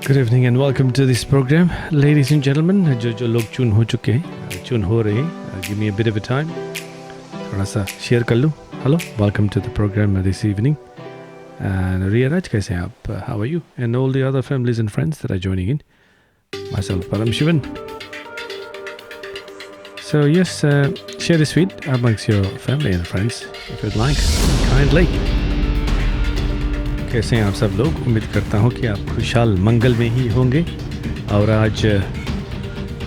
Good evening and welcome to this program. Ladies and gentlemen, जो लोग चुन हो चुके हैं, चुन हो रहे हैं, give me a bit of a time. थोड़ा सा शेयर कर लूँ. Hello, welcome to the program this evening. And Riya Raj, कैसे हैं आप? How are you? And all the other families and friends that are joining in. Myself, Param Shivan. So yes, share this feed amongst your family and friends if you'd like, kindly. कैसे हैं आप सब लोग? उम्मीद करता हूँ कि आप खुशहाल मंगल में ही होंगे. और आज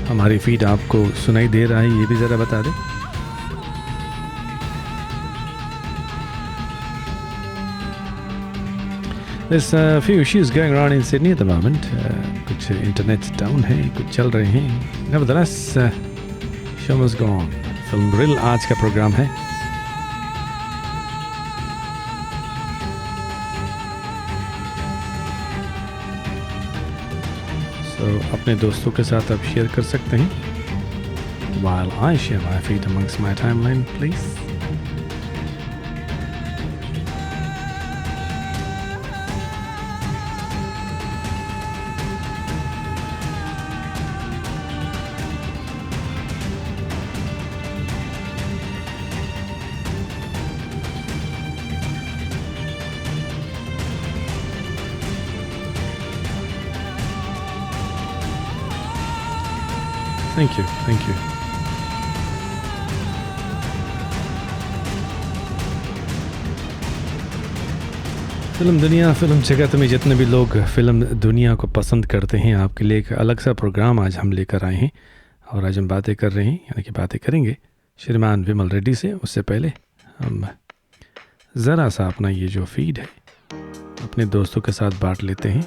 हमारी फीड आपको सुनाई दे रहा है, ये भी ज़रा बता दें. There's a few issues going around in Sydney at the moment. कुछ इंटरनेट डाउन है, कुछ चल रहे हैं. Nevertheless, show must go on. Film reel आज का प्रोग्राम है. तो अपने दोस्तों के साथ आप शेयर कर सकते हैं. While I share my feed amongst my timeline, please. Thank you, thank you. Film दुनिया, फिल्म जगत में जितने भी लोग फिल्म दुनिया को पसंद करते हैं, आपके लिए एक अलग सा प्रोग्राम आज हम लेकर आए हैं. और आज हम बातें कर रहे हैं, यानी कि बातें करेंगे श्रीमान विमल रेड्डी से. उससे पहले हम ज़रा सा अपना ये जो फीड है अपने दोस्तों के साथ बांट लेते हैं.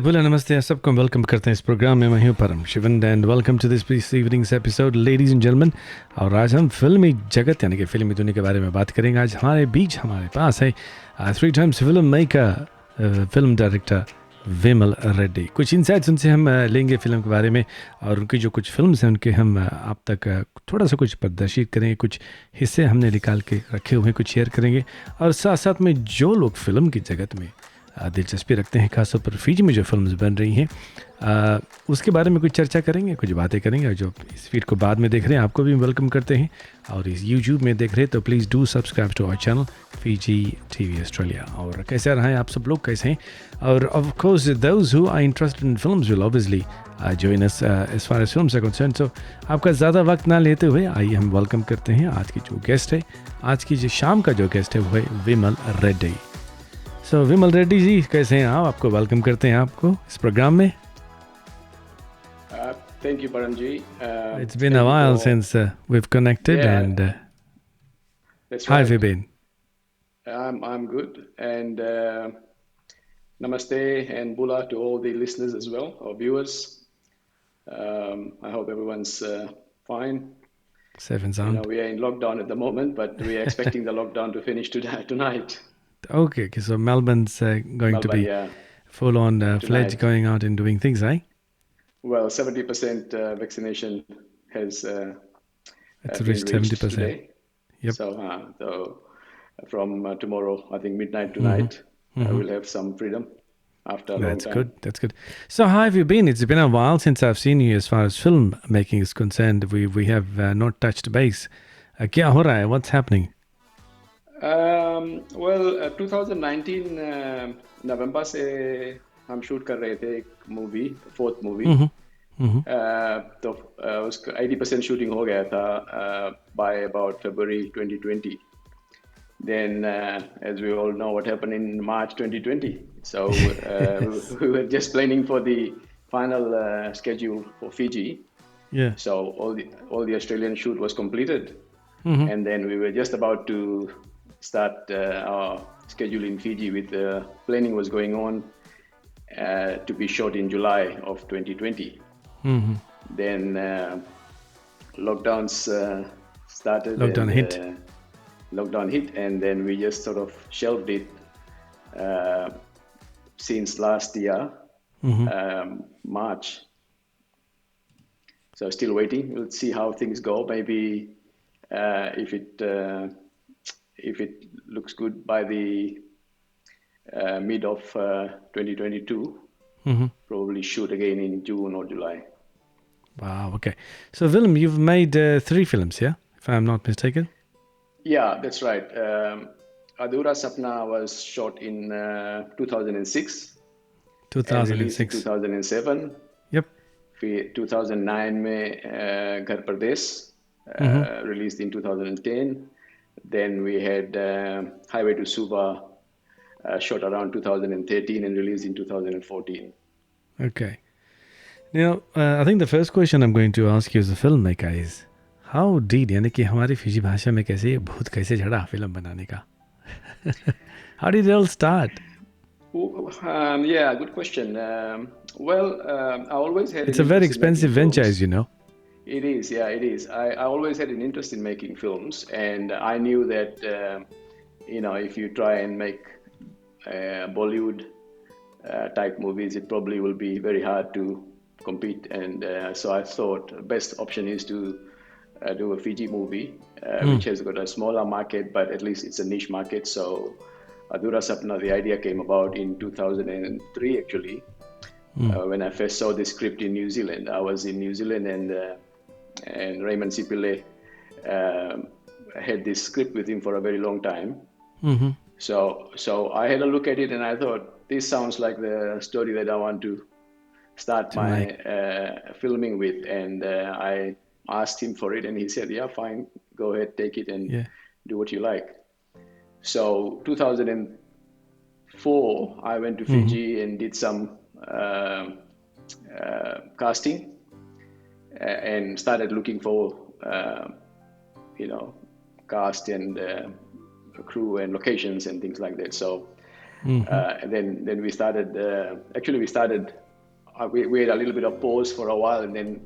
बोला नमस्ते, आप सबको वेलकम करते हैं इस प्रोग्राम में. मैं हूं Param Shivan and welcome to this evening's episode ladies and gentleman. और आज हम फिल्मी जगत यानी कि फिल्मी दुनिया के बारे में बात करेंगे. आज हमारे बीच हमारे पास है 3 times film maker, film director Vimal Reddy. कुछ इनसाइट्स उनसे हम लेंगे फिल्म के बारे में और उनकी जो कुछ फिल्म्स हैं उनके हम आप तक थोड़ा सा कुछ प्रदर्शित करेंगे. कुछ हिस्से हमने निकाल के रखे हुए हैं, कुछ शेयर करेंगे. और साथ साथ में जो लोग फिल्म की जगत में दिलचस्पी रखते हैं, खासतौर पर फिजी में जो फिल्म्स बन रही हैं, उसके बारे में कुछ चर्चा करेंगे, कुछ बातें करेंगे. और जो इस फीड को बाद में देख रहे हैं आपको भी वेलकम करते हैं. और इस यूट्यूब में देख रहे हैं तो please do subscribe to our channel Fiji TV Australia. और कैसे रहे हैं आप सब लोग, कैसे हैं? और of course those who are interested in films will obviously join us as far as films are concerned. So आपका ज़्यादा वक्त ना लेते हुए आइए हम वेलकम करते हैं आज की जो गेस्ट है, आज की जो शाम का जो गेस्ट है वो है विमल रेड्डी. सो विमल रेड्डी जी कैसे हैं आप? आपको वेलकम करते हैं आपको इस प्रोग्राम में. Thank you, Paramji. It's been a while since we've connected, and that's how have right. you been? I'm good, and namaste and bula to all the listeners as well, or viewers. I hope everyone's fine. Safe and You know, sound. we are in lockdown at the moment, but we are expecting the lockdown to finish tonight. Okay, so Melbourne's going to be yeah. full on fledged Tonight. going out and doing things, right? Well, 70% vaccination has It's been reached reached 70%. today. Yep. So from tomorrow, I think midnight tonight, we'll have some freedom after a long That's time. good. That's good. So how have you been? It's been a while since I've seen you as far as film making is concerned. We have not touched base. क्या हो रहा है? What's happening? Well, 2019 नवंबर से हम shoot कर रहे थे एक मूवी, फोर्थ मूवी. तो उसका 80% शूटिंग हो गया था by about February 2020. Then, as we all know, what happened in March 2020. So we were just planning for the final schedule for Fiji. Yeah. So all the Australian shoot was completed, and then we were just about to start our schedule in Fiji. With planning was going on to be shot in July of 2020. Then lockdowns started. Lockdown hit. Lockdown hit, and then we just sort of shelved it since last year, March. So still waiting. We'll see how things go. Maybe if it looks good by the mid of 2022, probably shoot again in June or July. Wow. Okay. So Willem, you've made 3 films, yeah? If I'm not mistaken. Yeah, that's right. Adhura Sapna was shot in 2006. 2006. In 2007. Yep. 2009 में Ghar Pardesh released in 2010. Then we had Highway to Suva shot around 2013 and released in 2014. Okay. Now, I think the first question I'm going to ask you as a filmmaker is, how did, यानी कि हमारी Fiji भाषा में कैसे ये भूत कैसे झड़ा film बनाने का? How did it all start? Yeah, good question. Well, I always had. It's a very expensive venture, as you know. It is, yeah, it is. I always had an interest in making films, and I knew that if you try and make Bollywood type movies, it probably will be very hard to compete. And so I thought the best option is to do a Fiji movie, which has got a smaller market, but at least it's a niche market. So Adhura Sapna, the idea came about in 2003, actually, when I first saw the script in New Zealand. I was in New Zealand, and Raymond Sipile had this script with him for a very long time. So I had a look at it, and I thought, this sounds like the story that I want to start my filming with. And I asked him for it, and he said, yeah, fine, go ahead, take it and do what you like. So 2004, I went to Fiji and did some casting and started looking for cast and crew and locations and things like that. So and then we started we had a little bit of pause for a while, and then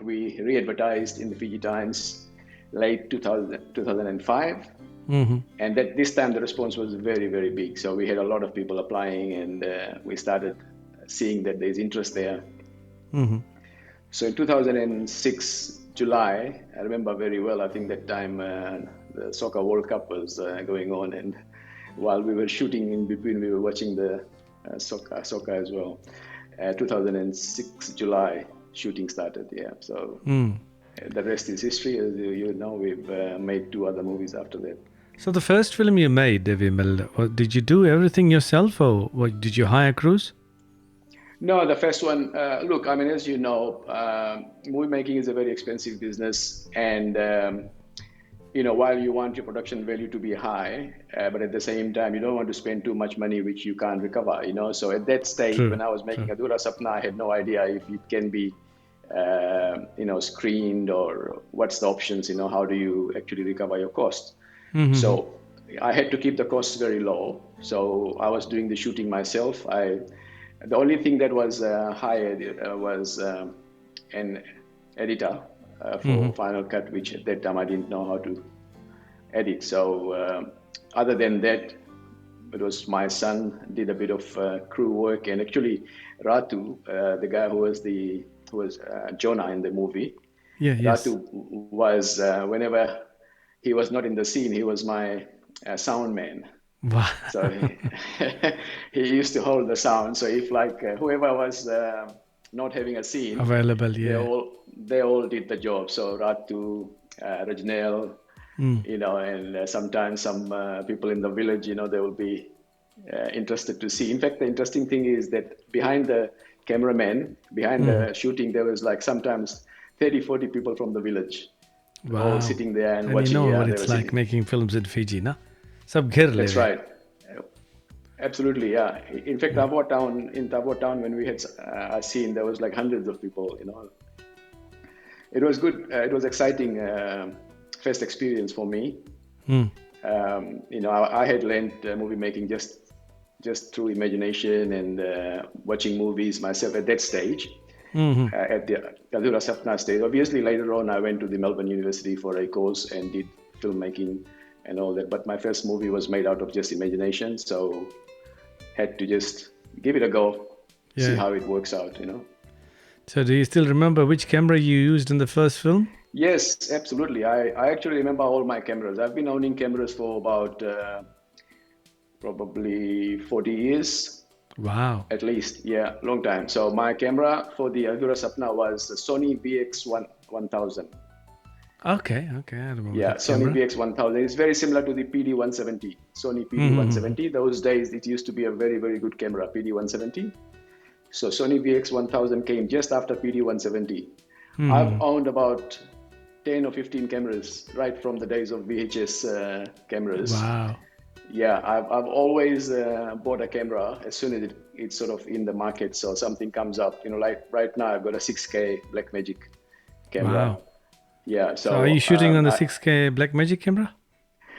we re-advertised in the Fiji Times late 2005. And this time the response was very, very big. So we had a lot of people applying, and we started seeing that there's interest there. So in 2006 July, I remember very well, I think that time the Soccer World Cup was going on, and while we were shooting in between, we were watching the soccer as well. 2006 July, shooting started, yeah. So the rest is history. As you know, we've made 2 other movies after that. So the first film you made, Vimal, did you do everything yourself, or did you hire crews? No, the first one. Look, I mean, as you know, movie making is a very expensive business, and while you want your production value to be high, but at the same time, you don't want to spend too much money which you can't recover. So at that stage, True, when I was making true. Adhura Sapna, I had no idea if it can be, screened or what's the options. How do you actually recover your costs? Mm-hmm. So I had to keep the costs very low. So I was doing the shooting myself. The only thing that was hired was an editor Mm-hmm. for Final Cut, which at that time I didn't know how to edit. So other than that, it was my son did a bit of crew work, and actually Ratu, the guy who was Jonah in the movie, Yeah, yes. Ratu was whenever he was not in the scene, he was my sound man. Wow. So he used to hold the sound. So if like whoever was not having a scene, Available, they yeah. all they all did the job. So Ratu, Rajnel, Mm. and sometimes some people in the village, they will be interested to see. In fact, the interesting thing is that behind the cameraman, behind Mm. the shooting, there was like sometimes 30, 40 people from the village all Wow. sitting there and And you watching. know Yeah, what they it's were like sitting. making films in Fiji, na? Sab ghir le That's rahe. right. Absolutely, yeah. In fact, Yeah. Tabo Town, when we had a scene, there was like hundreds of people. It was good. It was exciting first experience for me. Mm. I had learned movie making just through imagination and watching movies myself at that stage, Mm-hmm. at the Kadura Sapna stage. Obviously, later on, I went to the Melbourne University for a course and did filmmaking and all that. But my first movie was made out of just imagination, so had to just give it a go, see Yeah. how it works out. So do you still remember which camera you used in the first film? Yes, absolutely. I actually remember all my cameras. I've been owning cameras for about probably 40 years Wow. at least. Yeah, long time. So my camera for the Agura Sapna was the Sony VX1000. Okay, okay, I remember Yeah, that Sony camera. VX1000. It's very similar to the PD170. Sony Mm-hmm. PD170. Those days, it used to be a very, very good camera, PD170. So Sony VX1000 came just after PD170. I've Mm-hmm. owned about 10 or 15 cameras right from the days of VHS cameras. Wow. Yeah, I've always bought a camera as soon as it's sort of in the market. So something comes up, like right now I've got a 6K Blackmagic camera. Wow. Yeah, So are you so shooting on the 6K Blackmagic camera?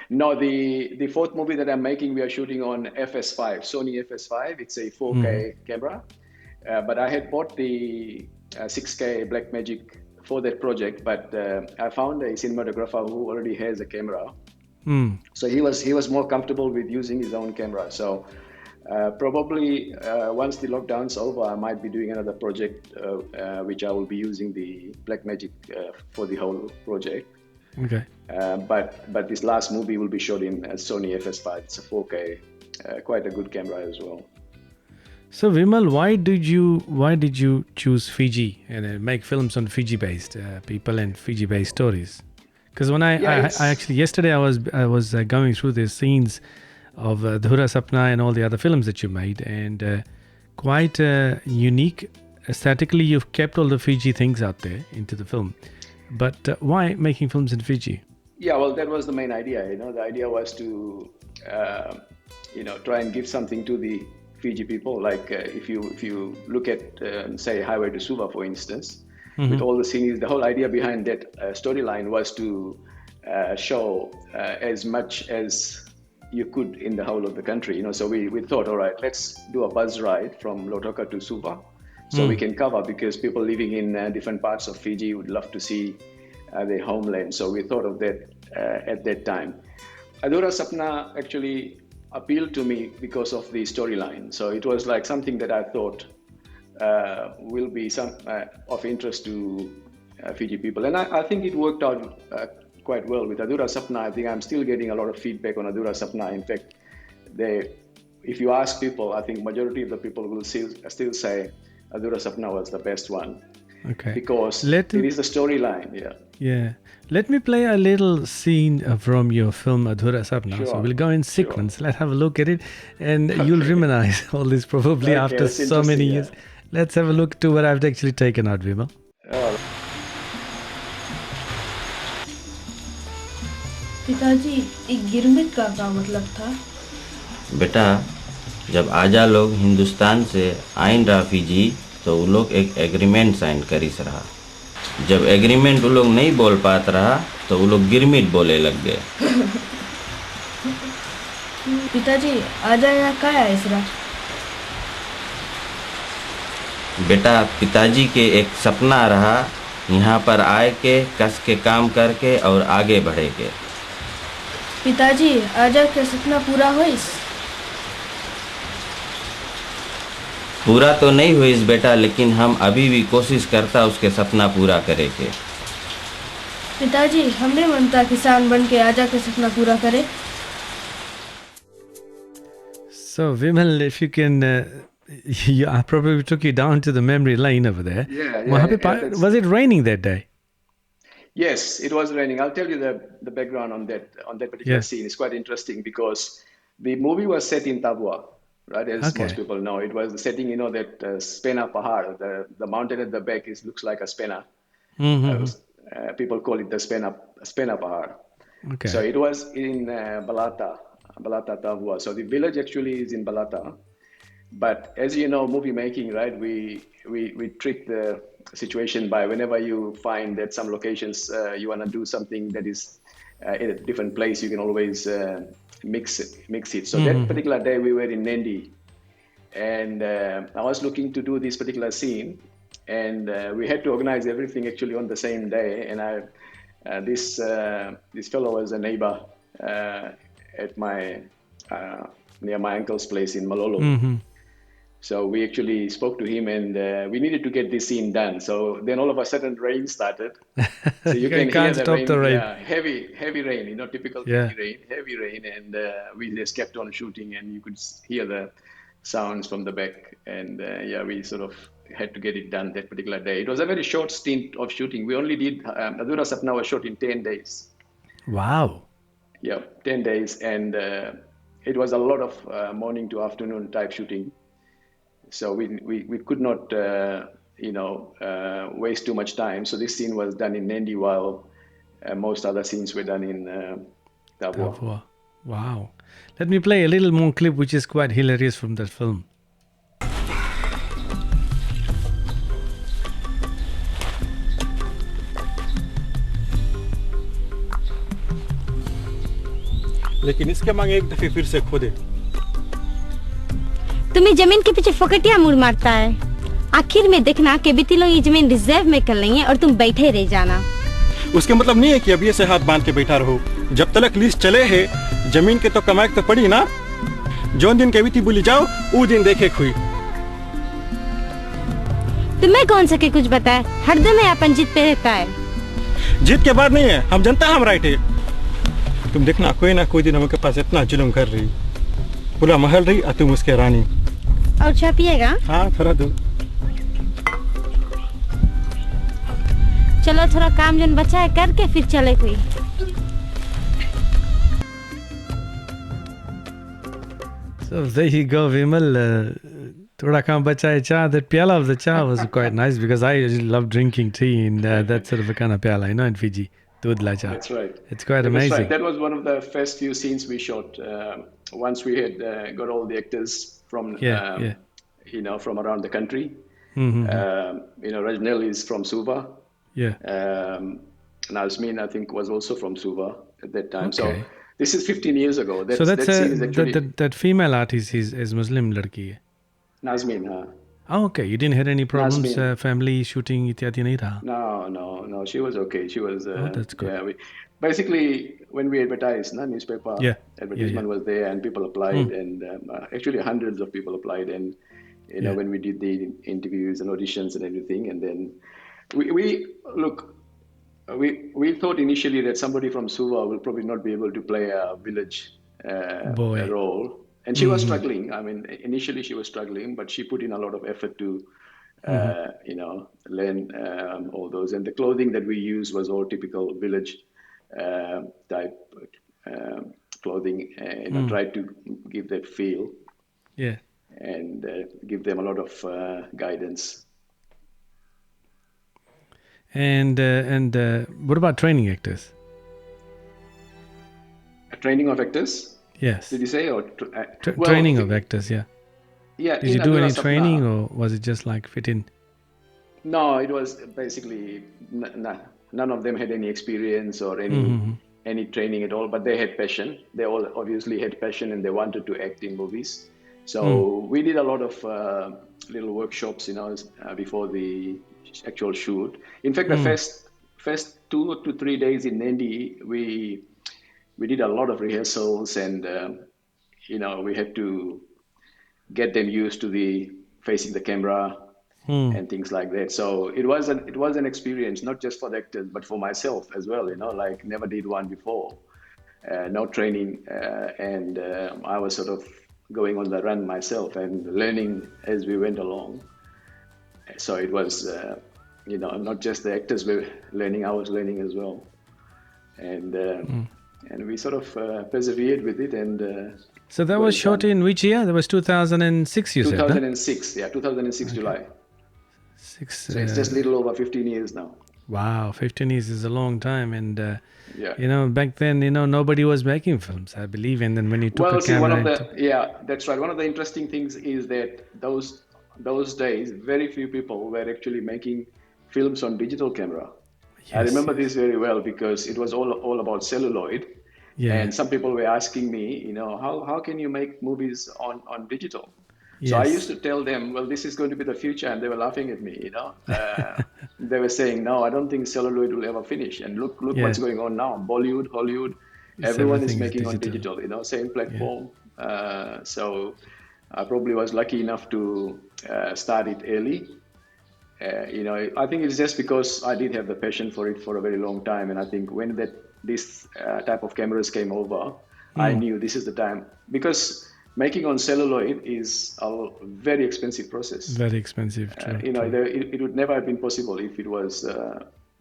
no, the fourth movie that I'm making, we are shooting on FS5, Sony FS5. It's a Mm-hmm. 4K camera. But I had bought the 6K Blackmagic for that project, but I found a cinematographer who already has a camera. Mm. So he was more comfortable with using his own camera. So probably once the lockdown's over, I might be doing another project which I will be using the Blackmagic for the whole project. Okay. But this last movie will be shot in Sony FS5. It's a 4K, quite a good camera as well. So Vimal, why did you choose Fiji and make films on Fiji based people and Fiji based stories? Because when Yeah, I actually yesterday I was going through the scenes of Dhura Sapna and all the other films that you made, and quite unique. Aesthetically, you've kept all the Fiji things out there into the film. But why making films in Fiji? yeah. Well, that was the main idea. The idea was to uh, try and give something to the Fiji people. Like if you look at say Highway to Suva, for instance, with Mm-hmm. all the scenes, the whole idea behind that storyline was to show as much as you could in the whole of the country. So we thought, all right, let's do a bus ride from Lotoka to Suva, so we Mm. can cover, because people living in different parts of Fiji would love to see their homeland. So we thought of that at that time. Adora Sapna actually appealed to me because of the storyline. So it was like something that I thought will be some of interest to Fiji people, and I think it worked out quite well with Adura Sapna. I think I'm still getting a lot of feedback on Adura Sapna. In fact, if you ask people, I think majority of the people will still say Adura Sapna was the best one, Okay. because Let it is the storyline. Yeah, Yeah. Let me play a little scene from your film Adhura Sapna. So sure, we'll go in sure. sequence. Let's have a look at it. And you'll Okay, reminisce all this probably okay, after that's so many interesting. Yeah, years. Let's have a look to what I've actually taken out, Vimal. पिताजी एक गिरमिट का क्या मतलब था? बेटा, जब आजा लोग हिंदुस्तान से आइन रहा फिजी तो वो लोग एक एग्रीमेंट साइन करीस रहा। जब एग्रीमेंट वो लोग नहीं बोल पात रहा तो वो लोग गिरमिट बोले लग गए। पिताजी आजा यहाँ क्या है इसरा? बेटा, पिताजी के एक सपना रहा यहाँ पर आए के कस के काम करके और आगे बढ़े के। पिताजी आजा के सपना पूरा होइस? पूरा तो नहीं हुई इस बेटा, लेकिन हम अभी भी कोशिश करता उसके सपना पूरा करे के। पिताजी हम भी मनता किसान बन के आजा के सपना पूरा करे। So, Vimal, if you can, I probably took you down to the memory lane over there. Yeah, वहाँ पे that's- was it raining that day? Yes, it was raining. I'll tell you the background on that particular Yeah. scene. It's quite interesting because the movie was set in Tabua, right? As Okay. most people know, it was the setting. That Spena Pahar, the mountain at the back looks like a Spena. People call it the Spena Pahar. Okay. So it was in Balata Tabua. So the village actually is in Balata. But as you know, movie making, right? We trick the situation by whenever you find that some locations you want to do something that is in a different place, you can always mix it. So that particular day we were in Nandi, and I was looking to do this particular scene, and we had to organize everything actually on the same day. And this fellow was a neighbor at my near my uncle's place in Malolo. So we actually spoke to him, and we needed to get this scene done. So then all of a sudden rain started. So you can can't hear stop the rain. Yeah, heavy rain, typical Yeah. heavy rain. And we just kept on shooting, and you could hear the sounds from the back. And we sort of had to get it done that particular day. It was a very short stint of shooting. We only did, Adhura Sapna was shot in 10 days. Wow. Yeah, 10 days. And it was a lot of morning to afternoon type shooting. So we could not, waste too much time. So this scene was done in Nandi while most other scenes were done in Tabua. Tabua. Wow. Let me play a little more clip which is quite hilarious from that film. लेकिन इसके मांग एक दफे फिर से खोदे। तुम्हें जमीन के पीछे फोकटिया मुड़ मारता है। आखिर में देखना कि बीती लोग ये जमीन रिजर्व में कर लेंगे और तुम बैठे रह जाना। उसके मतलब नहीं है कि अभी से हाथ बांध के बैठा रहो। जब तक लीज चले है जमीन के तो कमाई तो पड़ी ना। जो दिन के बीती बोली जाओ वो दिन देखे खुई। तुम्हें कौन सके कुछ बताए? हरदम है अपन जीत पे रहता है। जीत के बाद नहीं है, हम जनता हम राइट है। तुम देखना कोई ना कोई दिन हमके पास इतना जुल्म कर रही, पूरा महल रही और तुम उसके रानी। और चाय पिएगा? हाँ थोड़ा दो। चलो थोड़ा काम जन बचा है करके फिर चले कोई। So there you go, Vimal. Thoda kam bacha hai cha. That pyala of the cha was quite nice because I usually love drinking tea in that sort of a kind of pyala, in Fiji. Dudh la cha. That's right. It's quite That's amazing. right. That was one of the first few scenes we shot. Once we had got all the actors from, from around the country. Rajnel is from Suva. Yeah. Nazmin, I think, was also from Suva at that time. Okay. So this is 15 years ago. So that scene is actually that female artist is Muslim ladki hai. Nazmin, huh? Oh, okay. You didn't have any problems, Nazmin. family shooting ityadi nahi raha? No. She was okay. She was. That's good. Yeah, basically, when we advertised, newspaper advertisement was there, and people applied, and actually hundreds of people applied, and when we did the interviews and auditions and everything, and then we thought initially that somebody from Suva will probably not be able to play a village role. And she was struggling. I mean, initially she was struggling, but she put in a lot of effort to, learn all those. And the clothing that we used was all typical village type clothing. Tried to give that feel. Yeah. and give them a lot of guidance. And what about training actors? Training of actors? Yes. Did you say? Or training of actors, yeah. Yeah. Did you do any training, or was it just like fit in? No, it was basically none of them had any experience or any training at all, but they had passion. They all obviously had passion and they wanted to act in movies. So we did a lot of little workshops, before the actual shoot. In fact, the first 2 to 3 days in Nandi, we did a lot of rehearsals, and we had to get them used to the facing the camera and things like that. So it was an experience, not just for the actors, but for myself as well. Like never did one before, no training, and I was sort of going on the run myself and learning as we went along. So it was, not just the actors were learning, I was learning as well, and we sort of persevered with it. And so that was shot in which year? That was 2006, you 2006, said, yeah, 2006 July. So it's So just a little over 15 years now. Wow, 15 years is a long time. And, Yeah. Back then, nobody was making films, I believe. And then when you took a See, camera... yeah, that's right. One of the interesting things is that those days, very few people were actually making films on digital camera. I remember this very well because it was all about celluloid. Yeah. And some people were asking me, how can you make movies on digital? Yes. So I used to tell them, well, this is going to be the future, and they were laughing at me. They were saying, no, I don't think celluloid will ever finish. And look what's going on now. Bollywood, Hollywood, everyone is making on digital. Same platform. Yeah. So I probably was lucky enough to start it early. I think it's just because I did have the passion for it for a very long time, and I think when this type of cameras came over, I knew this is the time, because making on celluloid is a very expensive process. Very expensive, true. It would never have been possible if it was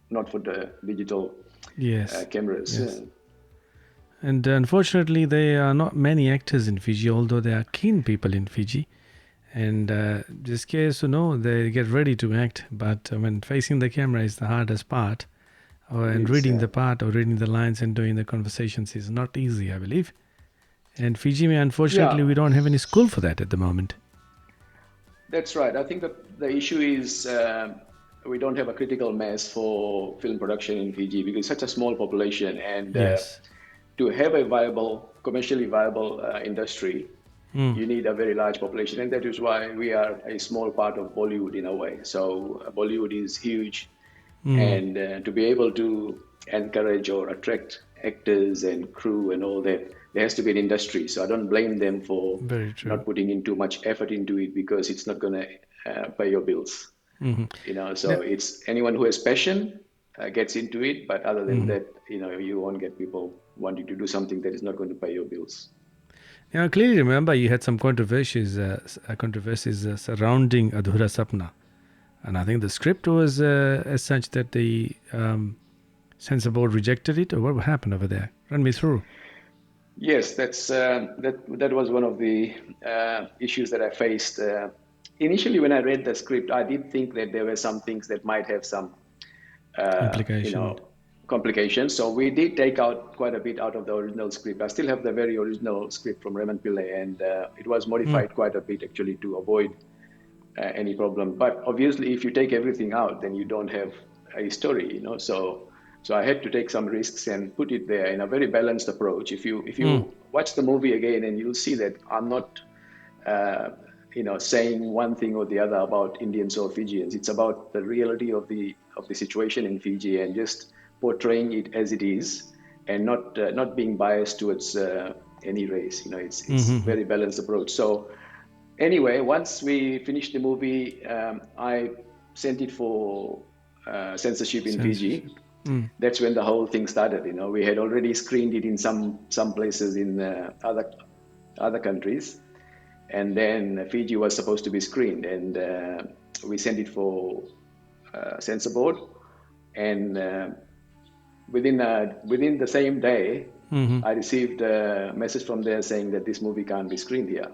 not for the digital cameras. Yes. And unfortunately, there are not many actors in Fiji, although there are keen people in Fiji. And just curious to know, they get ready to act, but when facing the camera is the hardest part, and reading the part or reading the lines and doing the conversations is not easy, I believe. And Fiji, unfortunately, we don't have any school for that at the moment. That's right. I think that the issue is we don't have a critical mass for film production in Fiji because it's such a small population, and to have a commercially viable industry, you need a very large population, and that is why we are a small part of Bollywood in a way. So Bollywood is huge, and to be able to encourage or attract actors and crew and all that, there has to be an industry. So I don't blame them for not putting in too much effort into it, because it's not going to pay your bills. So it's anyone who has passion gets into it, but other than that, you won't get people wanting to do something that is not going to pay your bills. Now, I clearly remember you had some controversies surrounding Adhura Sapna, and I think the script was as such that the censor board rejected it, or what happened over there? Run me through. Yes, that was one of the issues that I faced. Initially, when I read the script, I did think that there were some things that might have some complications. So we did take out quite a bit out of the original script. I still have the very original script from Raman Pillai, and it was modified quite a bit actually to avoid any problem. But obviously, if you take everything out, then you don't have a story, So I had to take some risks and put it there in a very balanced approach. If you watch the movie again, and you'll see that I'm not, saying one thing or the other about Indians or Fijians. It's about the reality of the situation in Fiji, and just portraying it as it is, and not being biased towards any race. It's very balanced approach. So anyway, once we finished the movie, I sent it for censorship in Fiji. That's when the whole thing started. We had already screened it in some places in other countries, and then Fiji was supposed to be screened, and we sent it for censor board, and within the same day, I received a message from there saying that this movie can't be screened here.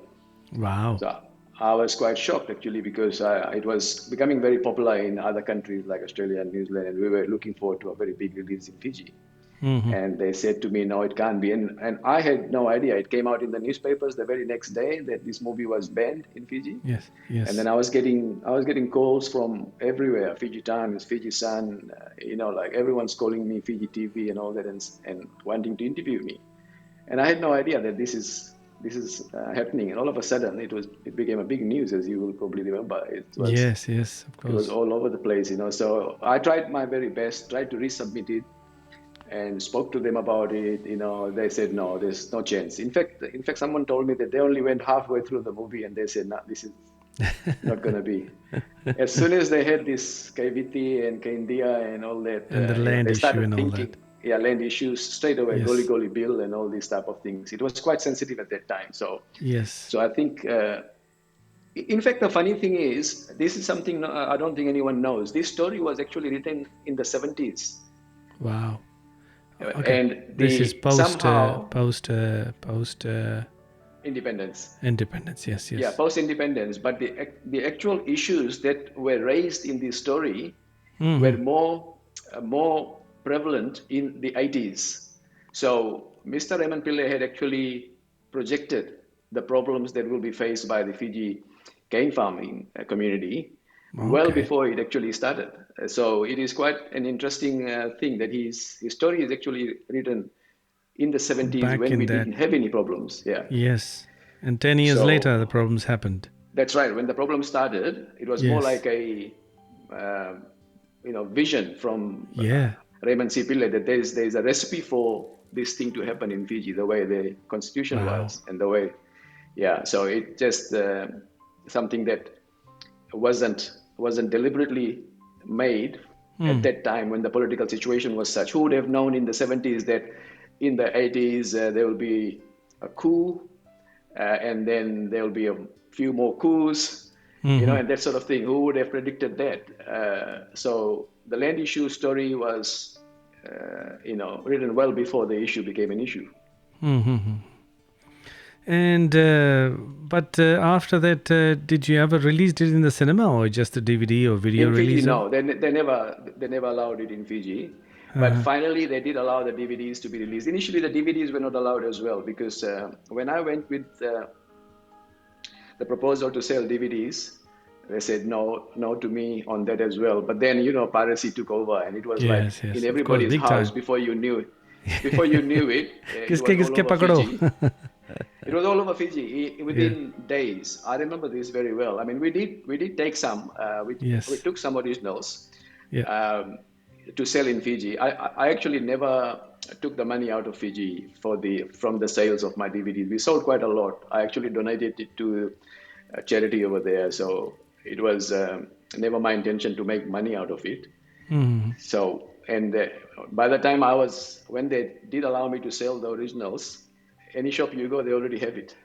Wow! So I was quite shocked actually because it was becoming very popular in other countries like Australia and New Zealand, and we were looking forward to a very big release in Fiji. And they said to me, no, it can't be. And I had no idea. It came out in the newspapers the very next day that this movie was banned in Fiji. Yes, yes. And then I was getting calls from everywhere, Fiji Times, Fiji Sun, like everyone's calling me Fiji TV and all that, and wanting to interview me. And I had no idea that this is happening. And all of a sudden, it became a big news, as you will probably remember. Yes, of It course. was all over the place, So I tried my very best, tried to resubmit it, and spoke to them about it. They said no, there's no chance. In fact, someone told me that they only went halfway through the movie and they said, no, this is not going to be. As soon as they had this Kaiviti and Kaindia and all that, And the land they issue started and all thinking, that. Yeah, land issues straight away, Yes. Goli Goli Bill and all these type of things. It was quite sensitive at that time. Yes. So I think, in fact, the funny thing is, this is something I don't think anyone knows. This story was actually written in the 70s. Wow. Okay. And This is post independence. independence. Yes. Yeah, post-independence. But the actual issues that were raised in this story were more prevalent in the 80s. So Mr. Raymond Pillay had actually projected the problems that will be faced by the Fiji cane farming community well before it actually started. So it is quite an interesting thing that his story is actually written in the 70s Back when in we that. didn't have any problems. Yeah. Yes. And 10 years So- later, the problems happened. That's right. When the problem started, it was more Yes. like a vision from Yeah. Raymond C. Pillay that there's a recipe for this thing to happen in Fiji, the way the constitution Wow. was and the way, yeah. So it just something that wasn't deliberately made at that time when the political situation was such. Who would have known in the 70s that in the 80s there will be a coup, and then there will be a few more coups, and that sort of thing. Who would have predicted that? So the land issue story was, written well before the issue became an issue. And but after that, did you ever release it in the cinema or just a DVD or video In Fiji, release? no, they never allowed it in Fiji. But finally, they did allow the DVDs to be released. Initially, the DVDs were not allowed as well because when I went with the proposal to sell DVDs, they said no to me on that as well. But then, piracy took over, and it was Yes, like yes, in of course, everybody's big house time. before you knew it. Before you knew it, it was Kiske all over pakdo? Fiji. It was all over Fiji within days. I remember this very well. I mean, we did take some. Yes. We took some originals Yeah. to sell in Fiji. I actually never took the money out of Fiji from the sales of my DVDs. We sold quite a lot. I actually donated it to a charity over there. So it was never my intention to make money out of it. So, and by the time when they did allow me to sell the originals, any shop you go, they already have it.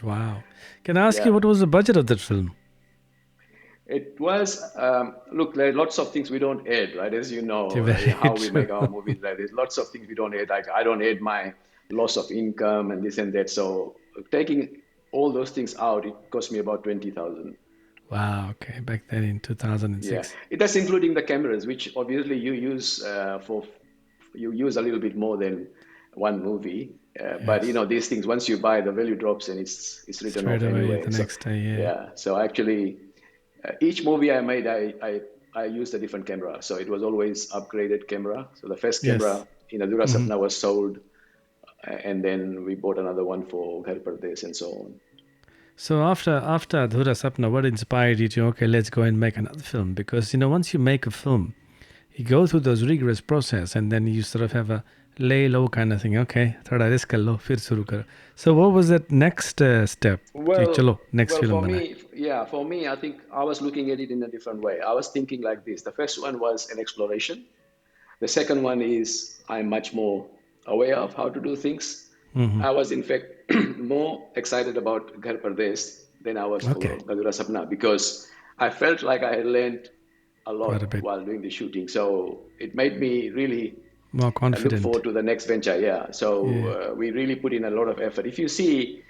Wow. Can I ask Yeah. you what was the budget of that film? It was, look, there are lots of things we don't add, right? As you know, Very how we true. make our movies, right? There's lots of things we don't add. Like I don't add my loss of income and this and that. So taking all those things out, it cost me about 20,000. Wow. Okay. Back then in 2006. Yeah, that's including the cameras, which obviously you use you use a little bit more than one movie. But these things, once you buy, the value drops and it's written Straight off away anyway. the next day. Yeah. Yeah. So actually, each movie I made, I used a different camera. So it was always upgraded camera. So the first Yes. camera in Adhura Sapna was sold, and then we bought another one for Ghar Pardes and so on. So after Adhura Sapna, what inspired you to, okay, let's go and make another film? Because, once you make a film, you go through those rigorous process and then you sort of have a lay low kind of thing. Okay, thoda risk kar lo, fir shuru karo. So what was that next step? Ki chalo, next film bana. For me, I think I was looking at it in a different way. I was thinking like this. The first one was an exploration. The second one is I'm much more aware of how to do things. I was, in fact, more excited about Ghar Pardes than I was for Adhura Sapna because I felt like I had learned a lot Quite a bit. while doing the shooting. So it made me really More look confident. forward to the next venture. Yeah. So we really put in a lot of effort. If you see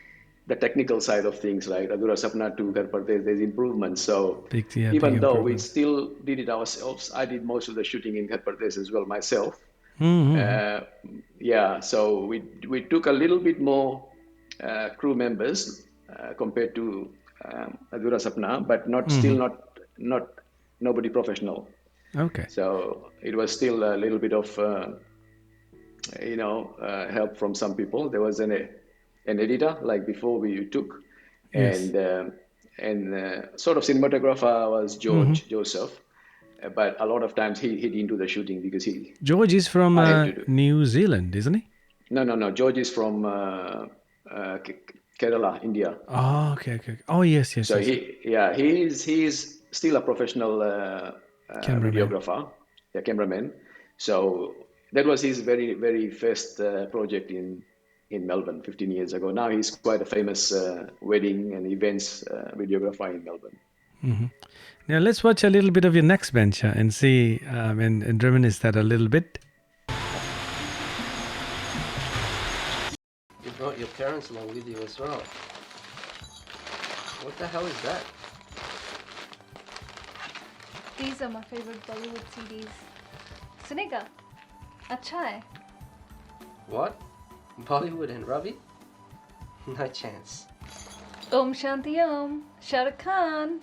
the technical side of things, right? Adhura Sapna to Ghar Pardesh, there's improvements. So Big even though we improvements. still did it ourselves, I did most of the shooting in Ghar Pardesh as well myself. So we took a little bit more crew members compared to Adhura Sapna, but not nobody professional. Okay. So it was still a little bit of help from some people. There was an editor like before we took, Yes. and sort of cinematographer was Joseph, but a lot of times he didn't do the shooting because George is from I had to do. New Zealand, isn't he? No. George is from Kerala, India. Oh, okay. Oh, yes. So yes. he is still a professional Cameraman. videographer, cameraman. So that was his very very first project in Melbourne 15 years ago. Now he's quite a famous wedding and events videographer in Melbourne. Now let's watch a little bit of your next venture and see and reminisce that a little bit. You brought your parents along with you as well. What the hell is that? These are my favorite Bollywood CDs. सुनेगा? अच्छा है. What? Bollywood and Ravi? No chance. Om Shanti Om. Shah Rukh Khan.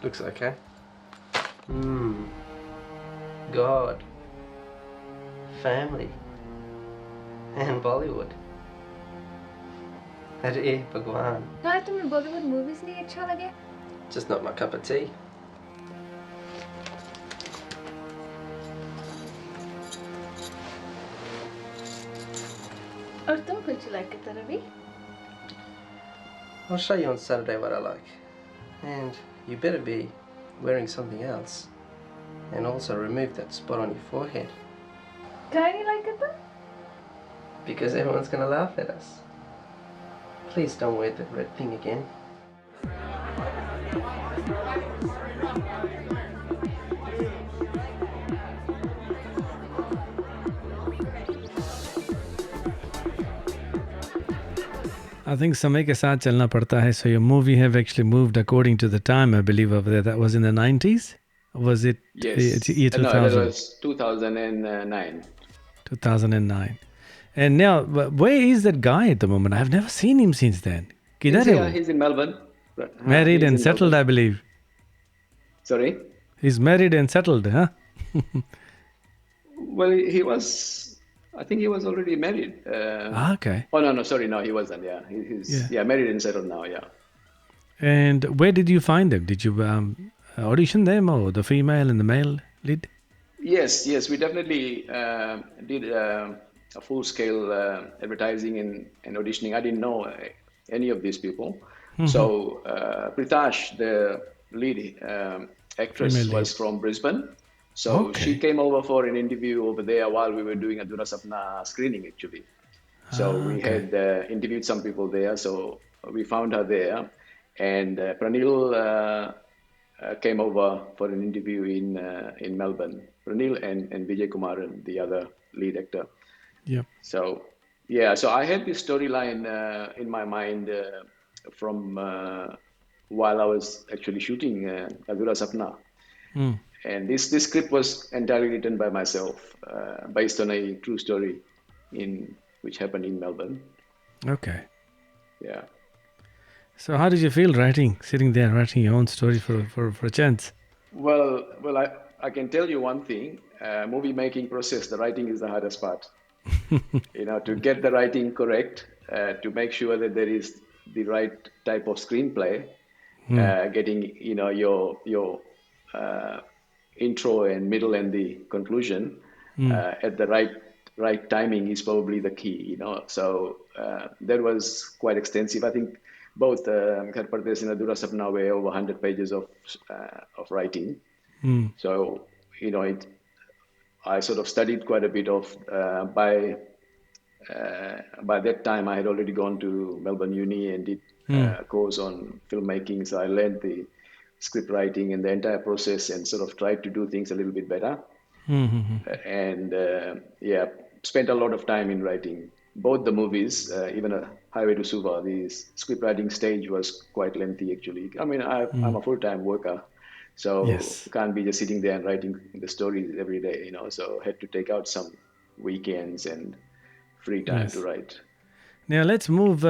Looks okay. God. Family. And Bollywood. Hare Bhagwan. ना तुम्हें Bollywood movies नहीं अच्छा लगे? Just not my cup of tea. और तुम कुछ like करते Ravi? I'll show you on Saturday what I like. And you better be wearing something else. And also remove that spot on your forehead. क्या नहीं like करता? Because everyone's gonna laugh at us. Please don't wear that red thing again. I think समय के साथ चलना पड़ता है. So your movie have actually moved according to the time, I believe, over there. That was in the 90s? Was it Yes. year 2000? No, that was 2009. 2009. And now, where is that guy at the moment? I've never seen him since then. किधर है वो? He's in Melbourne. Married He's and in settled, Melbourne. I believe. Sorry? He's married and settled, huh? Well, I think he was already married. Okay. Oh, no, sorry, no, he wasn't, yeah. He's married and settled now, yeah. And where did you find them? Did you audition them, or the female and the male lead? Yes, we definitely did a full-scale advertising and auditioning. I didn't know any of these people. So Pritash, the lead actress, Female lead. was from Brisbane. So she came over for an interview over there while we were doing Adhura Sapna screening, actually. So we had interviewed some people there. So we found her there. And Pranil came over for an interview in Melbourne. Pranil and Vijay Kumaran, the other lead actor. Yep. So so I had this storyline in my mind from while I was actually shooting Adhura Sapna. And this script was entirely written by myself, based on a true story which happened in Melbourne. Okay. Yeah. So how did you feel sitting there writing your own story for a chance? Well, I can tell you one thing. Movie making process, the writing is the hardest part. To get the writing correct, to make sure that there is the right type of screenplay, getting your intro and middle and the conclusion at the right timing is probably the key. So that was quite extensive. I think both Ghar Pardesh and Adhura Sapna were over 100 pages of writing. So I sort of studied quite a bit of. By that time, I had already gone to Melbourne Uni and did a course on filmmaking. So I learned the script writing and the entire process and sort of tried to do things a little bit better. And spent a lot of time in writing both the movies, even Highway to Suva, the script writing stage was quite lengthy actually. I mean, I'm a full-time worker, so Yes. can't be just sitting there and writing the stories every day, so had to take out some weekends and free time to Yes. write. Now let's move.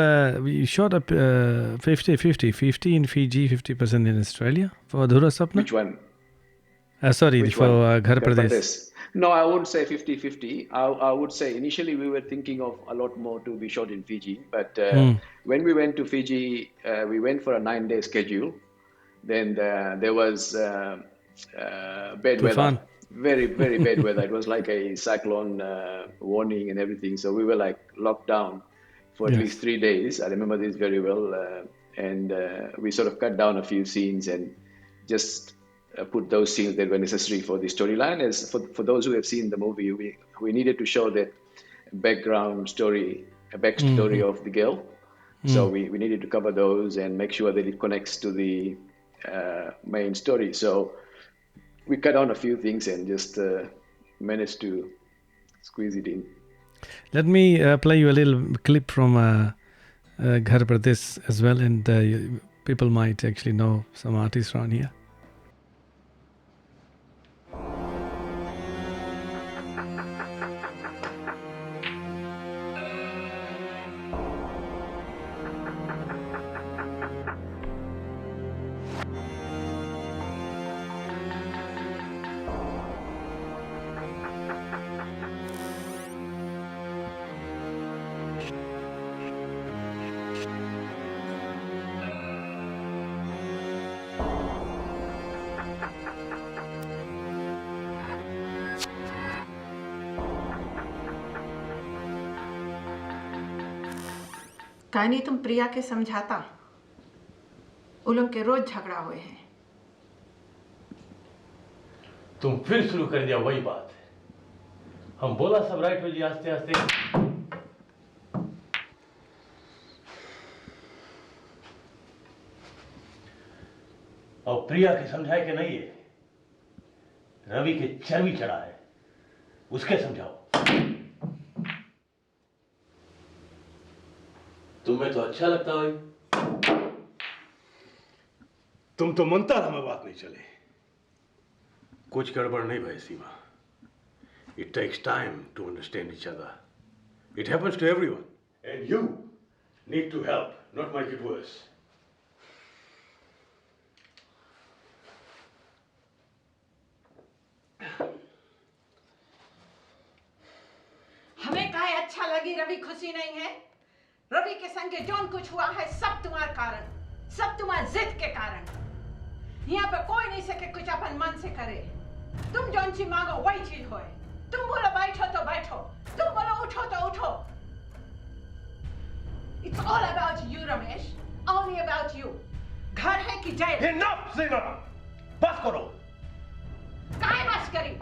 We shot up 50-50, 50 in Fiji, 50% in Australia for Adhura Sapna. Which one? Sorry, Which for one? Ghar Pradesh. Pradesh. No, I wouldn't say 50-50. I would say initially we were thinking of a lot more to be shot in Fiji. But when we went to Fiji, we went for a 9-day schedule. Then there was bad weather, Tufan. very, very bad weather. It was like a cyclone warning and everything. So we were like locked down for at Yes. least 3 days. I remember this very well. And we sort of cut down a few scenes and just put those scenes that were necessary for the storyline. As for those who have seen the movie, we needed to show that background story, a backstory of the girl. So we needed to cover those and make sure that it connects to the main story. So we cut down a few things and just managed to squeeze it in. Let me play you a little clip from Ghar Pradesh as well, and people might actually know some artists around here. काहे नहीं तुम प्रिया के समझाता? उन लोग के रोज झगड़ा हुए हैं। तुम फिर शुरू कर दिया वही बात। हम बोला सब राइट हो जी, आस्ते आस्ते। और प्रिया के समझाए कि नहीं है, रवि के चर्बी चढ़ा है, उसके समझाओ। तुम्हें तो अच्छा लगता है। तुम तो मनता रहा हमें बात नहीं चले। कुछ गड़बड़ नहीं भाई सीमा। It takes time to understand each other. It happens to everyone. And you need to help, not make it worse. हमें काहे अच्छा लगी रवि खुशी नहीं है? रवि के संगे जोन कुछ हुआ है सब तुम्हारे कारण, सब तुम्हारी जिद के कारण। यहाँ पे कोई नहीं सके कुछ अपन मन से करे। तुम जोन चीज मांगो वही चीज होए। तुम बोलो बैठो तो बैठो, तुम बोलो उठो तो उठो। It's all about you, Ramesh. Only about you. घर है कि जेल? Enough, सीमा। बस करो। काहे बस करी?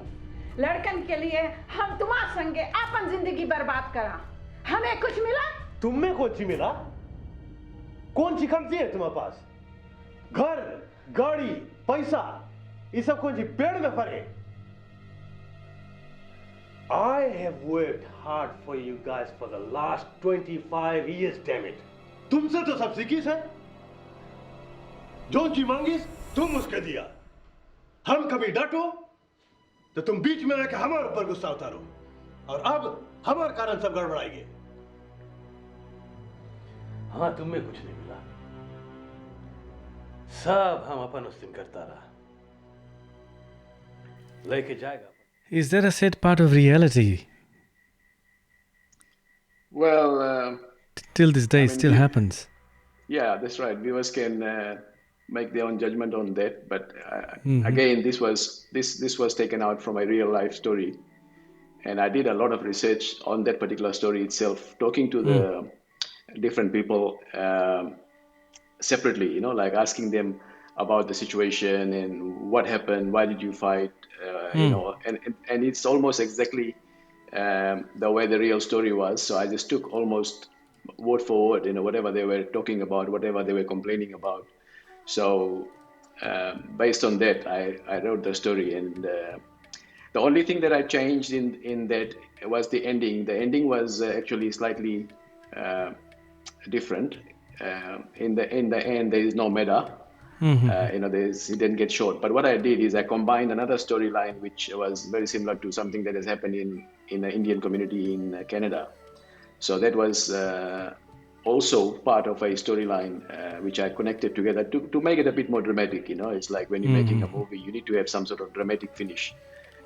लड़कन के लिए हम तुम्हारे संगे अपन जिंदगी बर्बाद करा। हमें कुछ मिला? तुम्हें कौन सी मिला? कौन सी कमती है तुम्हारे पास? घर, गाड़ी, पैसा, ये सब कौन सी पेड़ में फरे? I have worked hard for you guys for the last 25 years, damn it. तुमसे तो सब सीखी है। जो चीज मांगी तुम उसके दिया। हम कभी डांटो तो तुम बीच में आके हमारे ऊपर गुस्सा उतारो, और अब हमारे कारण सब गड़बड़ाएंगे। हाँ, तुम्हें कुछ नहीं मिला। सब हम अपन उस दिन करता रहा। लेके जाएगा। Is there a set part of reality? Well, Till this day, it still happens. Yeah, that's right. Viewers can make their own judgment on that. But again, this was taken out from a real life story, and I did a lot of research on that particular story itself, talking to the different people separately. Like asking them about the situation and what happened, why did you fight, and it's almost exactly the way the real story was. So I just took almost word for word, whatever they were talking about, whatever they were complaining about. So based on that, I wrote the story, and The only thing that I changed in that was the ending. The ending was actually slightly different. In the end, there is no meta. It didn't get short. But what I did is I combined another storyline, which was very similar to something that has happened in the Indian community in Canada. So that was also part of a storyline which I connected together to make it a bit more dramatic. It's like when you're making a movie, you need to have some sort of dramatic finish.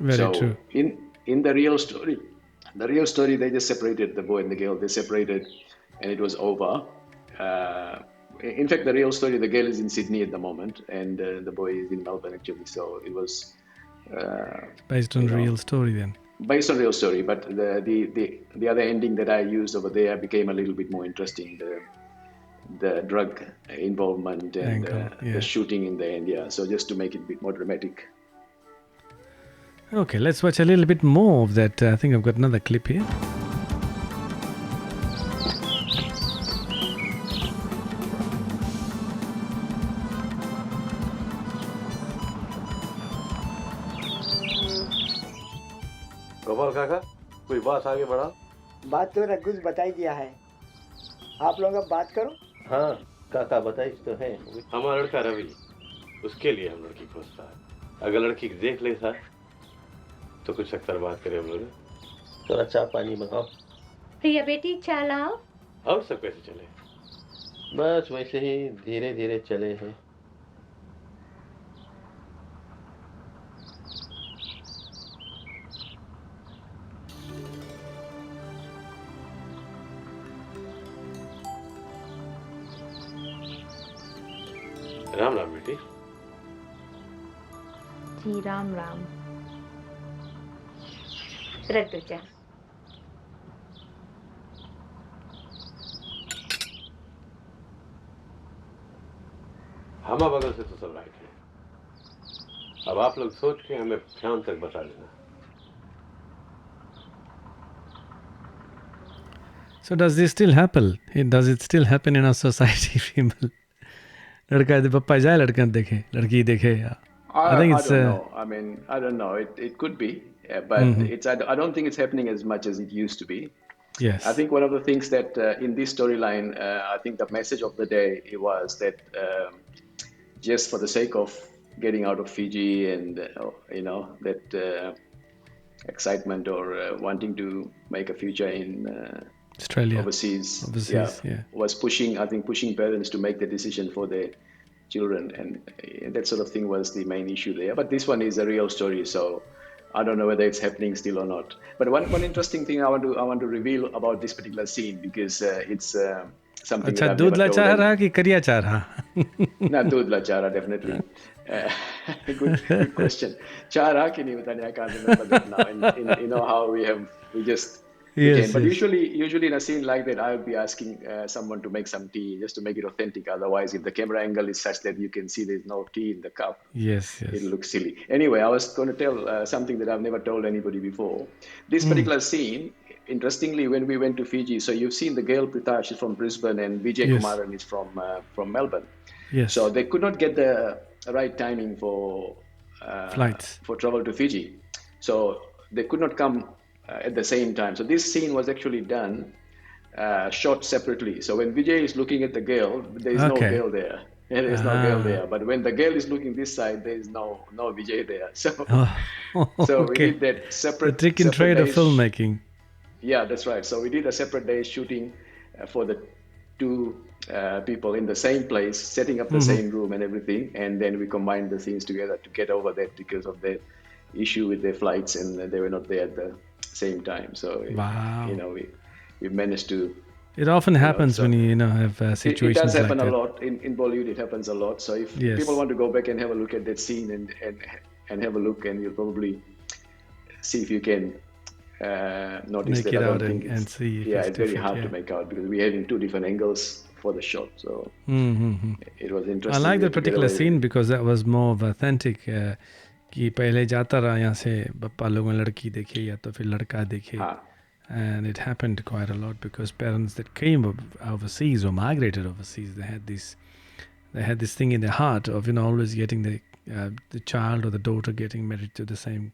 Very true. In the real story, they just separated the boy and the girl. They separated, and it was over. In fact, the real story, the girl is in Sydney at the moment, and the boy is in Melbourne actually. So it was based on real story then. Based on real story, but the other ending that I used over there became a little bit more interesting. The drug involvement and the shooting in the end. Yeah, so just to make it a bit more dramatic. Okay, let's watch a little bit more of that. I think I've got another clip here. Gopal काका कोई बात आगे बढ़ा। बात तो रघुस बता ही दिया है, आप लोग अब बात करो। हाँ काका बताई तो है। हमारा लड़का रवि, उसके लिए हम लड़की खोजता है। अगर लड़की देख ले था तो कुछ अक्सर बात करें हम लोग। थोड़ा चाय पानी मंगाओ। प्रिया बेटी चाय लाओ। और सब कैसे चले? बस वैसे ही धीरे धीरे चले हैं। राम राम बेटी। जी राम राम। रख दो चाय। हमा बगल से तो सब राइट है। अब आप लोग सोच के हमें शाम तक बता देना। So does this still happen? Does it still happen in our society, Vimal? लड़का दे पप्पा जाए लड़का देखे लड़की देखे I think it's I don't know. I mean, I don't know. It could be, but I don't think it's happening as much as it used to be. Yes. I think one of the things that in this storyline, I think the message of the day was that just for the sake of getting out of Fiji and that excitement or wanting to make a future in Australia, overseas, was pushing parents to make the decision for their children, and that sort of thing was the main issue there. But this one is a real story, so I don't know whether it's happening still or not. But one interesting thing I want to reveal about this particular scene, because it's something that I've never told. दूध रहा कि करिया चाह रहा? No, दूध ला चाह रहा, definitely. Good question. चाह रहा कि नहीं बताने, I can't remember that now. And how we just. Yes, but usually in a scene like that, I would be asking someone to make some tea just to make it authentic. Otherwise, if the camera angle is such that you can see there's no tea in the cup, it'll look silly. Anyway, I was going to tell something that I've never told anybody before. This particular scene, interestingly, when we went to Fiji, so you've seen the girl Prita, she's from Brisbane, and Vijay Kumaran is from Melbourne. Yes. So they could not get the right timing for flights for travel to Fiji. So they could not come at the same time. So this scene was actually done, shot separately. So when Vijay is looking at the girl, there is no girl there. There is no girl there. But when the girl is looking this side, there is no Vijay there. So we did that separate. The trick and trade of filmmaking. Yeah, that's right. So we did a separate day shooting for the two people in the same place, setting up the same room and everything, and then we combined the scenes together to get over that because of the issue with their flights, and they were not there at the same time. So we managed to. It often happens when you have situations. It does happen like a lot in Bollywood. It happens a lot. So if people want to go back and have a look at that scene and have a look, and you'll probably see if you can notice make that. It out and see. If it's very hard to make out because we're having two different angles for the shot. So it was interesting. I like that particular scene because that was more of authentic. कि पहले जाता रहा यहाँ से पापा लोगों ने लड़की देखी या तो फिर लड़का देखे, and it happened quite a lot because parents that came overseas or migrated overseas, they had this thing in their heart of always getting the child or the daughter getting married to the same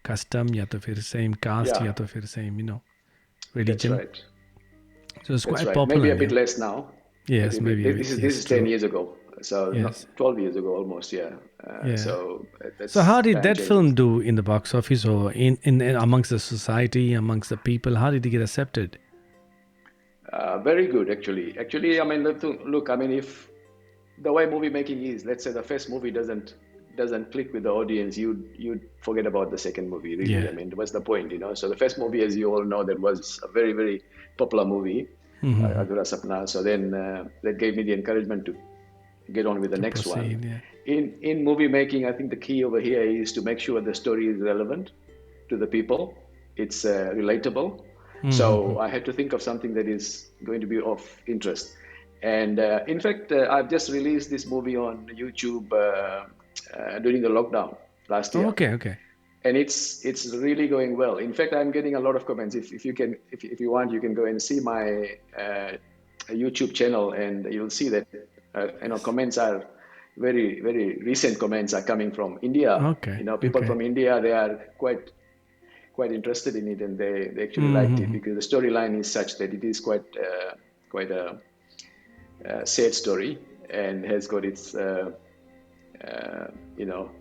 custom, या तो फिर same caste, Yeah. या तो फिर same, religion. That's right. So it's That's quite right. popular. Maybe a bit yeah. less now. Yes, maybe a bit. This is 10 years ago. So Yes. 12 years ago almost, yeah. Yeah. So that's So how did time that changes. film do in the box office or in amongst the society, amongst the people? How did it get accepted? Very good, actually. Actually, I mean, look, I mean, if the way movie making is, let's say the first movie doesn't click with the audience, you'd forget about the second movie, really. Yeah. I mean, what's the point, So the first movie, as you all know, that was a very, very popular movie, Adhura Sapna. So then that gave me the encouragement to get on with the next proceed, one. yeah. In movie making, I think the key over here is to make sure the story is relevant to the people. It's relatable. So I had to think of something that is going to be of interest. And in fact, I've just released this movie on YouTube during the lockdown last year. Okay. And it's really going well. In fact, I'm getting a lot of comments. If you want, you can go and see my YouTube channel, and you'll see that comments are very, very recent comments are coming from India. Okay. People from India, they are quite interested in it, and they actually liked it because the storyline is such that it is quite a sad story and has got its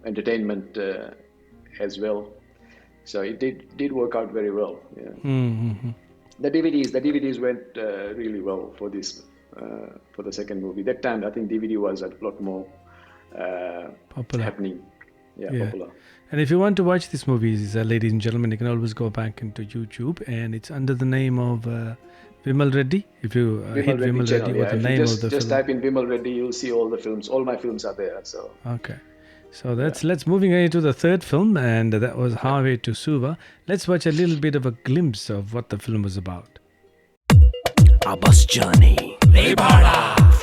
entertainment as well. So it did work out very well. Yeah. The DVDs went really well for this for the second movie. That time I think DVD was a lot more popular. Happening. Yeah, popular. And if you want to watch these movies, ladies and gentlemen, you can always go back into YouTube, and it's under the name of Vimal Reddy. If you hit Vimal channel, Reddy, the name of the just film. type in Vimal Reddy, you'll see all the films. All my films are there. So okay. So let's moving into the third film, and that was Highway to Suva. Let's watch a little bit of a glimpse of what the film was about. A bus journey,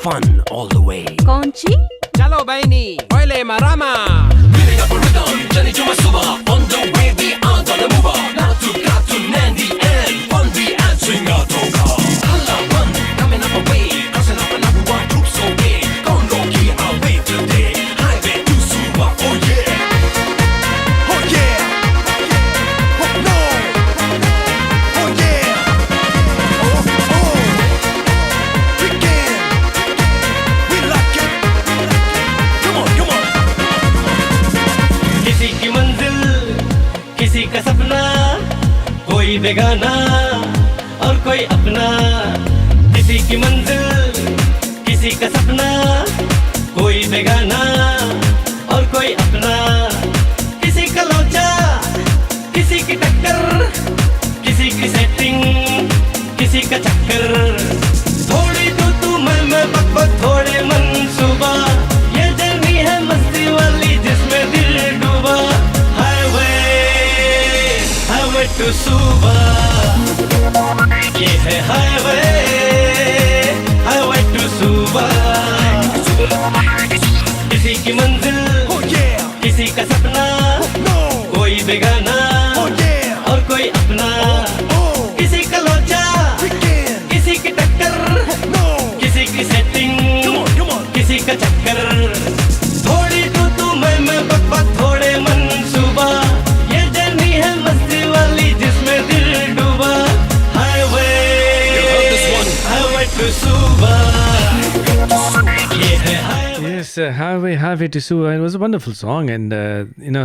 fun all the way. कौन सी? Chalo baini, oile marama. Building up a rhythm, journey to Suva. On the way we are gonna move on. Natu katu nandi and fun we and swing our toga. Hala run, coming up a way, crossing up another one troops away. Gonna key our way today. Highway to Suva, oh yeah. Oh yeah. Oh no. Oh yeah. Oh. We can. We like it. Come on. किसी की मंजिल, किसी का सपना, कोई बेगाना और कोई अपना. किसी की मंजिल, किसी का सपना, कोई बेगाना और कोई अपना. किसी का लोचा, किसी की टक्कर, किसी की सेटिंग, किसी का चक्कर. थोड़ी तू मैं बक थोड़े मंसूबा. ये जर्नी है मस्ती वाली जिसमें दिल डूबा. हाईवे टू सूबा. ये है हाईवे टू सूबा. किसी की मंजिल, किसी का सपना, कोई बेगाना और कोई अपना. किसी का लोचा, किसी की टक्कर, किसी की सेटिंग, किसी का चक्कर. थोड़ी तू मैं बक थोड़े मंसूबा. ये जर्नी है मस्ती वाली जिसमें दिल डूबा. हाईवे टू सूबा. ये है Yes, Highway to Suva. It was a wonderful song, and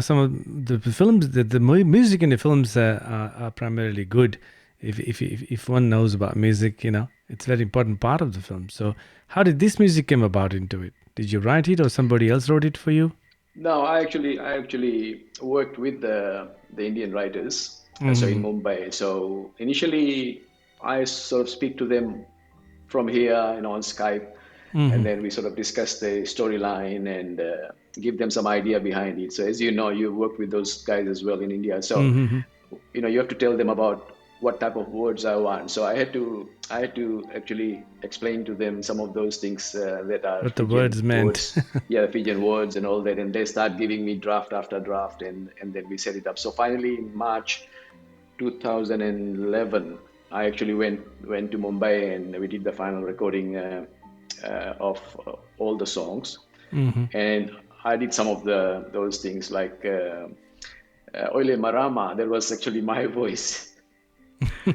some of the films, the music in the films are primarily good. If one knows about music, it's a very important part of the film. So, how did this music come about into it? Did you write it, or somebody else wrote it for you? no, I actually worked with the Indian writers, so in Mumbai. So initially, I sort of speak to them from here, on Skype. And then we sort of discuss the storyline and give them some idea behind it. So as you know, you work with those guys as well in India. So you have to tell them about what type of words I want. So I had to actually explain to them some of those things that are what the Fijian words meant. yeah, Fijian words and all that. And they start giving me draft after draft, and then we set it up. So finally, in March 2011, I actually went to Mumbai and we did the final recording of all the songs. And I did some of those things like Oile Marama, that was actually my voice.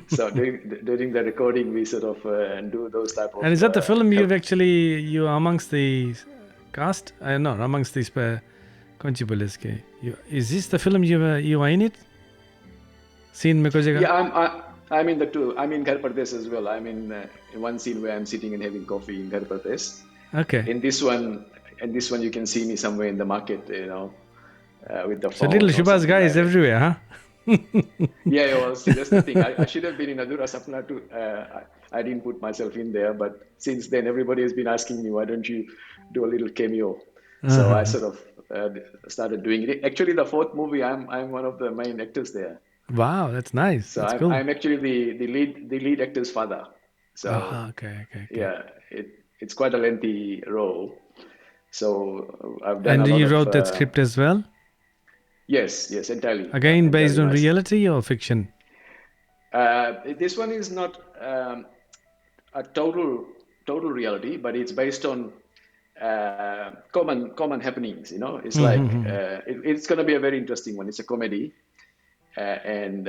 So during the recording, we sort of do those type of. And is that the film you amongst the cast? No, amongst these Konchi Police ke. Is this the film you are in it? Scene mein koi jagah? Yeah, I'm in the two. I'm in Ghar Pardesh as well. I'm in one scene where I'm sitting and having coffee in Ghar Pardesh. Okay. In this one, you can see me somewhere in the market, with the phone. So little Shubha's guy is everywhere, huh? Yeah, well, see, that's the thing. I should have been in Adhura Sapna too. I didn't put myself in there, but since then everybody has been asking me, why don't you do a little cameo? So I sort of started doing it. Actually, the fourth movie, I'm one of the main actors there. Wow, that's nice. So that's cool. I'm actually the lead actor's father. So okay. yeah, it's quite a lengthy role. So I've done. And a lot you of, wrote that script as well? Yes, entirely. Again, based on nice. reality or fiction? This one is not a total reality, but it's based on common happenings. It's like it's going to be a very interesting one. It's a comedy, and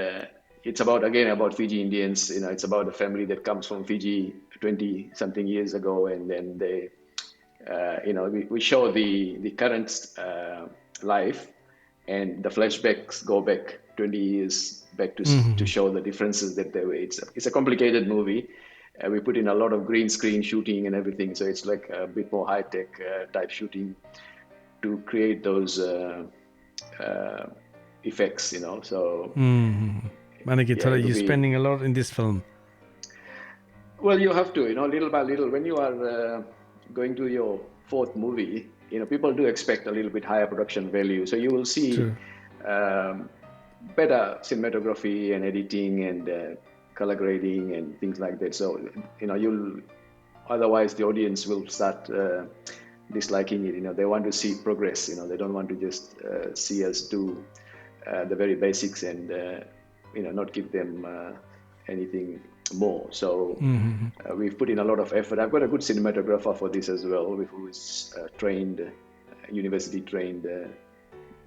it's about Fiji Indians. It's about a family that comes from Fiji 20 something years ago, and then they, we show the current life. And the flashbacks go back 20 years back to show the differences that there were. It's a complicated movie. We put in a lot of green screen shooting and everything, so it's like a bit more high tech type shooting to create those effects. So. You're spending a lot in this film. Well, you have to, little by little. When you are going to your fourth movie, people do expect a little bit higher production value. So you will see better cinematography and editing and color grading and things like that. So, otherwise the audience will start disliking it. They want to see progress. They don't want to just see us do the very basics and, not give them anything more. So we've put in a lot of effort. I've got a good cinematographer for this as well, who is university trained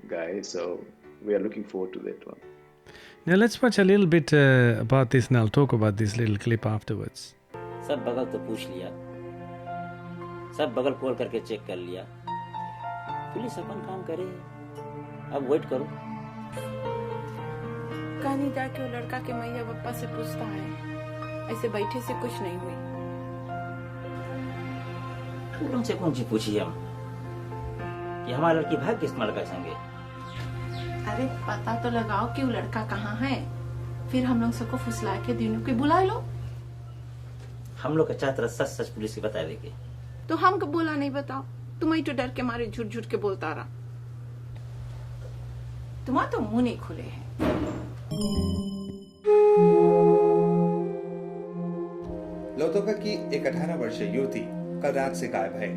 guy. So we are looking forward to that one. Now let's watch a little bit about this, and I'll talk about this little clip afterwards. सब बगल तो पूछ लिया, सब बगल खोल करके check कर लिया, पुलिस अपन काम करे, अब वेट करो। कहानी जाके वो लड़का के मैया पप्पा से पूछता है, ऐसे बैठे से कुछ नहीं हुई। उनसे कौन सी पूछी हम कि हमारा लड़की भाग किस लड़का संगे? अरे पता तो लगाओ कि वो लड़का कहाँ है, फिर हम लोग सबको फुसला के दिनों के बुला लो। हम लोग का चाहता सच सच पुलिस की बता देंगे। तो हमको बोला नहीं बताओ, तुम ही तो डर के मारे झूठ झूठ के बोलता रहा। तुम्हारा तो मुंह नहीं खुले हैं। लोतोका की एक 18 वर्षीय युवती कल रात से गायब है।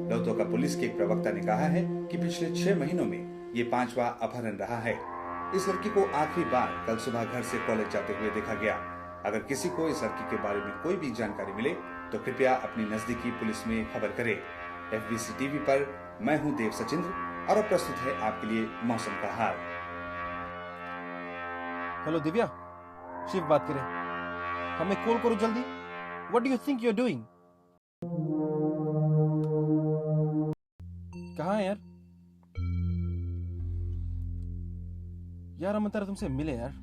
लोतोका पुलिस के एक प्रवक्ता ने कहा है कि पिछले 6 महीनों में ये 5वां अपहरण रहा है। इस लड़की को आखिरी बार कल सुबह घर से कॉलेज जाते हुए देखा गया। अगर किसी को इस लड़की के बारे में कोई भी जानकारी मिले तो कृपया अपनी नजदीकी पुलिस में खबर करें। FBC टीवी पर मैं हूं देव सचिंद्र और अब प्रस्तुत है आपके लिए मौसम का हाल। हेलो दिव्या, शिव बात करें। हमें कॉल करो जल्दी। What do you think you're doing? कहाँ है यार? यार हम तेरा तुमसे मिले यार।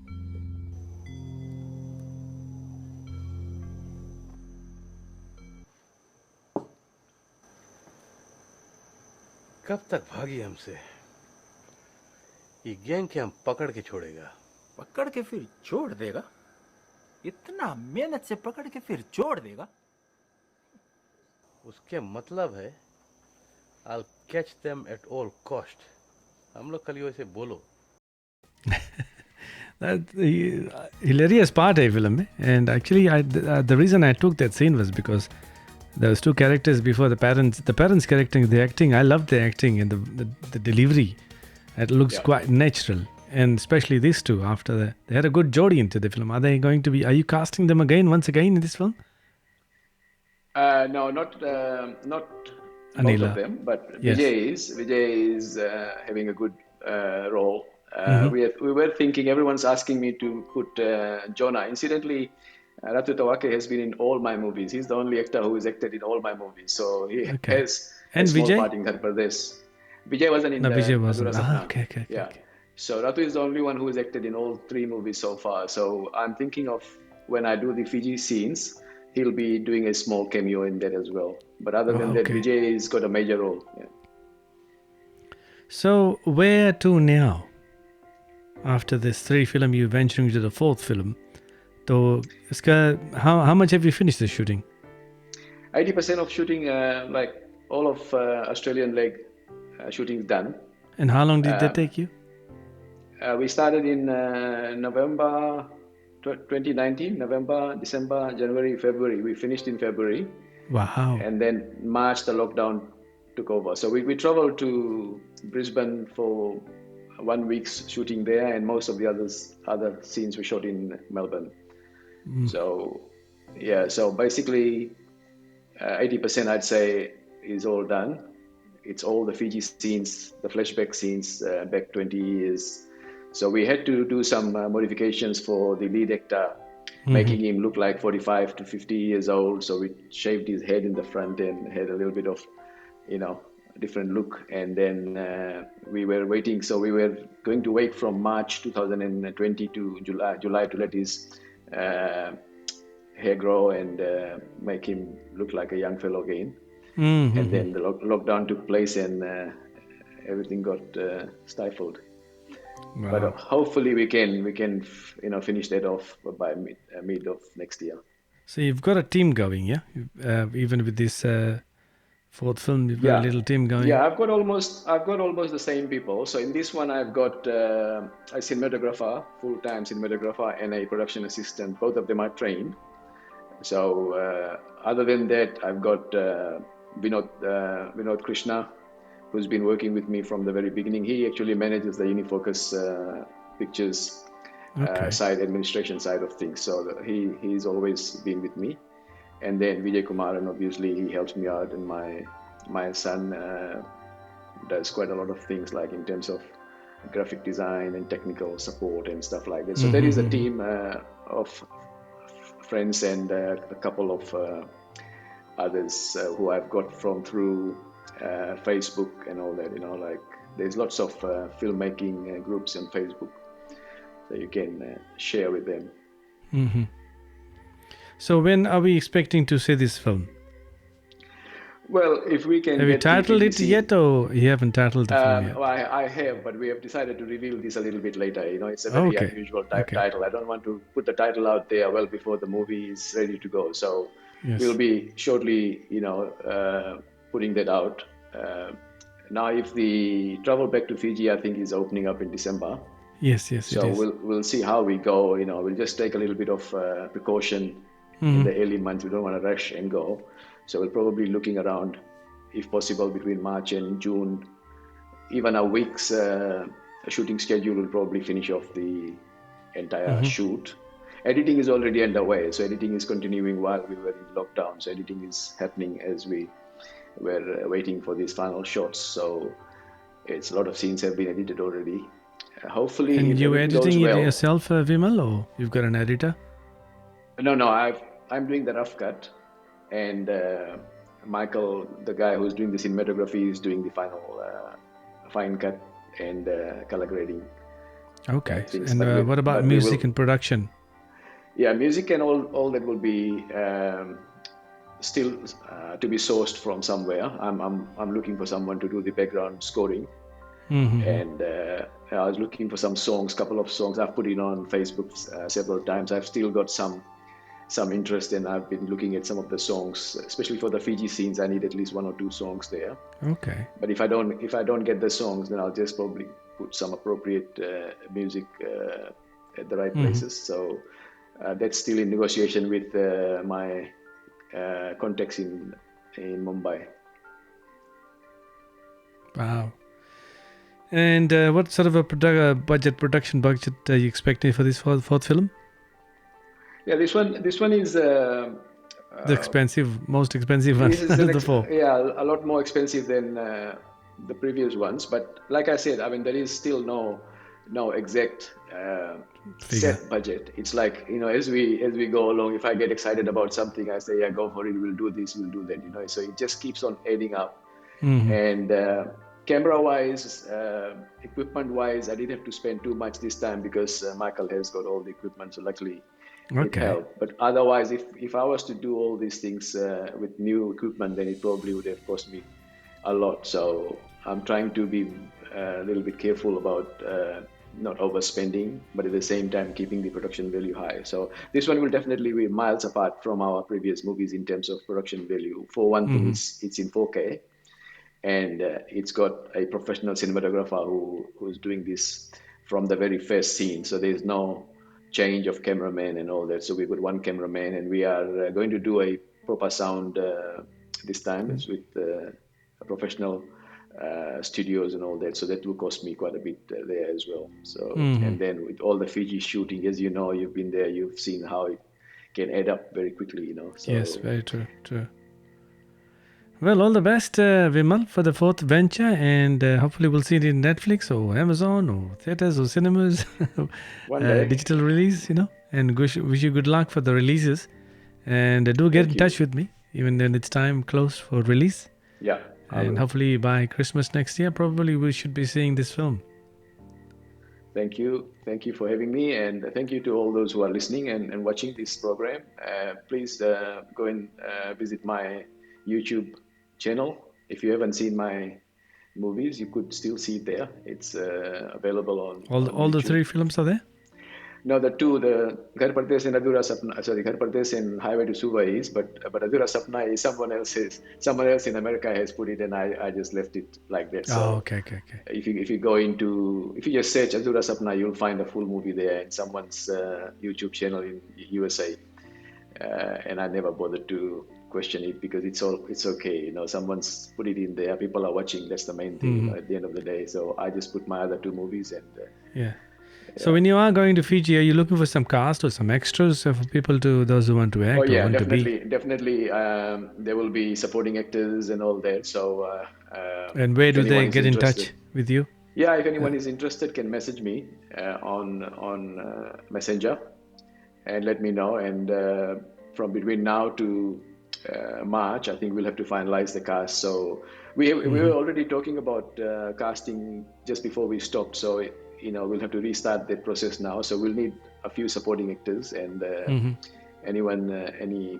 कब तक भागी हमसे? ये गैंग के हम पकड़ के छोड़ेगा। पकड़ के फिर छोड़ देगा? इतना मेहनत से पकड़ के फिर छोड़ देगा? उसके मतलब है I'll catch them at all cost. हम लोग कल वैसे बोलो। That hilarious part है film में, and actually the reason I took that scene was because there was 2 characters before the parents. The parents character, the acting, I loved the acting and the delivery. It looks quite natural, and especially these 2 after that. They had a good jodi into the film. Are you casting them once again in this film? No, not Anila. both of them, but Vijay is having a good role We were thinking, everyone's asking me to put Jonah. Incidentally, Ratu Tawake has been in all my movies. He's the only actor who has acted in all my movies. So he has And a small Vijay? part in Ghar Pardesh. Vijay wasn't in No, the Vijay wasn't. Adhura Sapna. Okay. Yeah. So Ratu is the only one who has acted in all 3 movies so far. So I'm thinking of when I do the Fiji scenes, he'll be doing a small cameo in that as well. But other than that, Vijay has got a major role. Yeah. So where to now? After this 3 film, you're venturing to the 4th film. So, how much have you finished the shooting? 80% of shooting, like all of Australian leg shooting is done. And how long did that take you? We started in November 2019, November, December, January, February. We finished in February. Wow. And then March, the lockdown took over. So we traveled to Brisbane for 1 week's shooting there, and most of the other scenes we shot in Melbourne. So, yeah, so basically 80% I'd say is all done. It's all the Fiji scenes, the flashback scenes back 20 years. So we had to do some modifications for the lead actor, making him look like 45 to 50 years old. So we shaved his head in the front and had a little bit of, different look. And then we were waiting. So we were going to wait from March 2020 to July to let his hair grow and make him look like a young fellow again. And then the lockdown took place and everything got stifled. Wow. But hopefully we can finish that off by mid of next year. So you've got a team going, yeah? Even with this 4th film, you've got a little team going. Yeah, I've got almost the same people. So in this one, I've got a cinematographer, full-time cinematographer, and a production assistant. Both of them are trained. So other than that, I've got Vinod Krishna, who's been working with me from the very beginning. He actually manages the Unifocus Pictures administration side of things. So he's always been with me. And then Vijay Kumar, and obviously he helps me out, and my son does quite a lot of things, like in terms of graphic design and technical support and stuff like that. So there is a team of friends and a couple of others who I've got from through Facebook and all that. Like there's lots of filmmaking groups on Facebook, so you can share with them. So when are we expecting to see this film? Well, if we can. Have you titled it yet, or you haven't titled the film yet? Well, I have, but we have decided to reveal this a little bit later. It's a very unusual title. I don't want to put the title out there well before the movie is ready to go. So we'll be shortly, putting that out. Now, if the travel back to Fiji, I think, is opening up in December. Yes. So we'll see how we go. We'll just take a little bit of precaution in the early months. We don't want to rush and go. So we're probably looking around, if possible, between March and June. Even a week's shooting schedule will probably finish off the entire shoot. Editing is already underway. So editing is continuing while we were in lockdown. So editing is happening as we were waiting for these final shots. So it's a lot of scenes have been edited already. Hopefully, and you editing it yourself, Vimal, or you've got an editor? No, I'm doing the rough cut, and Michael, the guy who's doing the cinematography, is doing the final fine cut and color grading. Okay. And what about music and production? Yeah, music and all that will be still to be sourced from somewhere. I'm looking for someone to do the background scoring. And I was looking for some songs, couple of songs. I've put it on Facebook several times. I've still got some interest, and I've been looking at some of the songs, especially for the Fiji scenes. I need at least 1 or 2 songs there. Okay. But if I don't get the songs, then I'll just probably put some appropriate music at the right places. So that's still in negotiation with my contacts in Mumbai. Wow. And what sort of a production budget are you expecting for this 4th film? Yeah, this one is the most expensive one out of the 4. Yeah, a lot more expensive than the previous ones. But like I said, I mean, there is still no no exact Figure. set budget. It's like, as we go along, if I get excited about something, I say, yeah, go for it. We'll do this, we'll do that. So it just keeps on adding up. Mhm. And camera-wise, equipment-wise, I didn't have to spend too much this time because Michael has got all the equipment. So luckily, it Okay. helped. But otherwise, if I was to do all these things with new equipment, then it probably would have cost me a lot. So I'm trying to be a little bit careful about not overspending, but at the same time keeping the production value high. So this one will definitely be miles apart from our previous movies in terms of production value. For one thing, Mhm. it's in 4K, and it's got a professional cinematographer who's doing this from the very first scene. So there's no change of cameraman and all that. So we've got one cameraman, and we are going to do a proper sound this time. It's with professional studios and all that. So that will cost me quite a bit there as well. So Mhm. and then with all the Fiji shooting, as you know, you've been there, you've seen how it can add up very quickly. So Yes, very true. True. Well, all the best, Vimal, for the fourth venture, and hopefully we'll see it in Netflix or Amazon or theaters or cinemas, One day. digital release, and wish you good luck for the releases. And do get Thank in you. touch with me, even when it's time close for release. Yeah, I And will. hopefully by Christmas next year, probably we should be seeing this film. Thank you. Thank you for having me. And thank you to all those who are listening and watching this program. Please go and visit my YouTube channel. If you haven't seen my movies, you could still see it there. It's available on All the YouTube. three films are there? No, the Ghar Pardesh and Adhura Sapna, sorry, Ghar Pardesh and Highway to Suva is, but Adhura Sapna is someone else in America has put it, and I just left it like that. Oh, So okay. if you just search Adhura Sapna, you'll find a full movie there in someone's YouTube channel in USA. And I never bothered to question it because it's okay. Someone's put it in there. People are watching. That's the main thing. Mhm. At the end of the day. So I just put my other two movies and. Yeah. So when you are going to Fiji, are you looking for some cast or some extras for people those who want to act Oh or yeah, want to be? definitely. There will be supporting actors and all that. So And where if do they anyone is get in interested, touch with you? yeah, if anyone is interested, can message me on Messenger and let me know. And from between now to March, I think we'll have to finalize the cast. So we were already talking about casting just before we stopped. So we'll have to restart that process now. So we'll need a few supporting actors and Mhm. any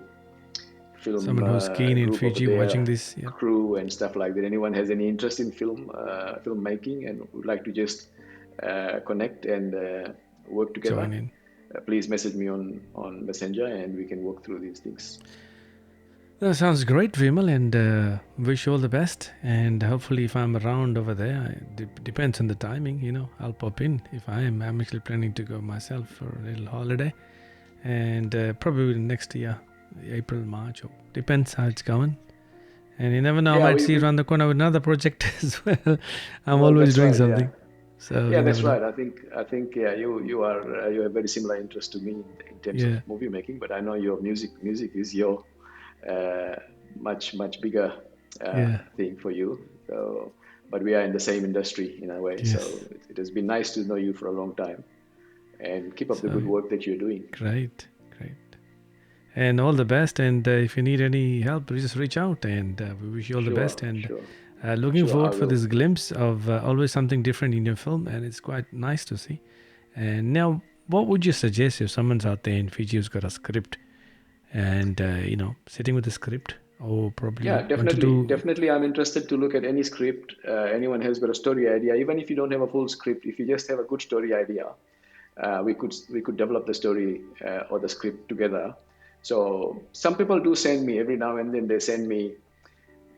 film Someone who's keen in group over Fiji watching there, this. Yeah. crew and stuff like that. Anyone has any interest in filmmaking and would like to just connect and work together, Join in. Please message me on Messenger and we can work through these things. That sounds great, Vimal, and wish you all the best. And hopefully, if I'm around over there, it depends on the timing. I'll pop in if I am. I'm actually planning to go myself for a little holiday, and probably next year, April, March, or depends how it's going. And you never know, Yeah, I might we- see we- around the corner with another project as well. I'm Well, always that's doing right, yeah. something. So Yeah, you that's never know. right. I think yeah, you have very similar interest to me in terms Yeah. of movie making, but I know your music is your much bigger Yeah. thing for you. So, but we are in the same industry in a way. Yes. So it has been nice to know you for a long time, and keep up the So, good work that you're doing. Great. And all the best. And if you need any help, just reach out. And we wish you all the Sure, best. And sure. looking Sure, forward I for will. this glimpse of always something different in your film. And it's quite nice to see. And now, what would you suggest if someone's out there in Fiji who's got a script and, sitting with a script or probably Yeah, want to do. definitely. I'm interested to look at any script. Anyone has got a story idea, even if you don't have a full script. If you just have a good story idea, we could develop the story or the script together. So some people do send me every now and then. They send me,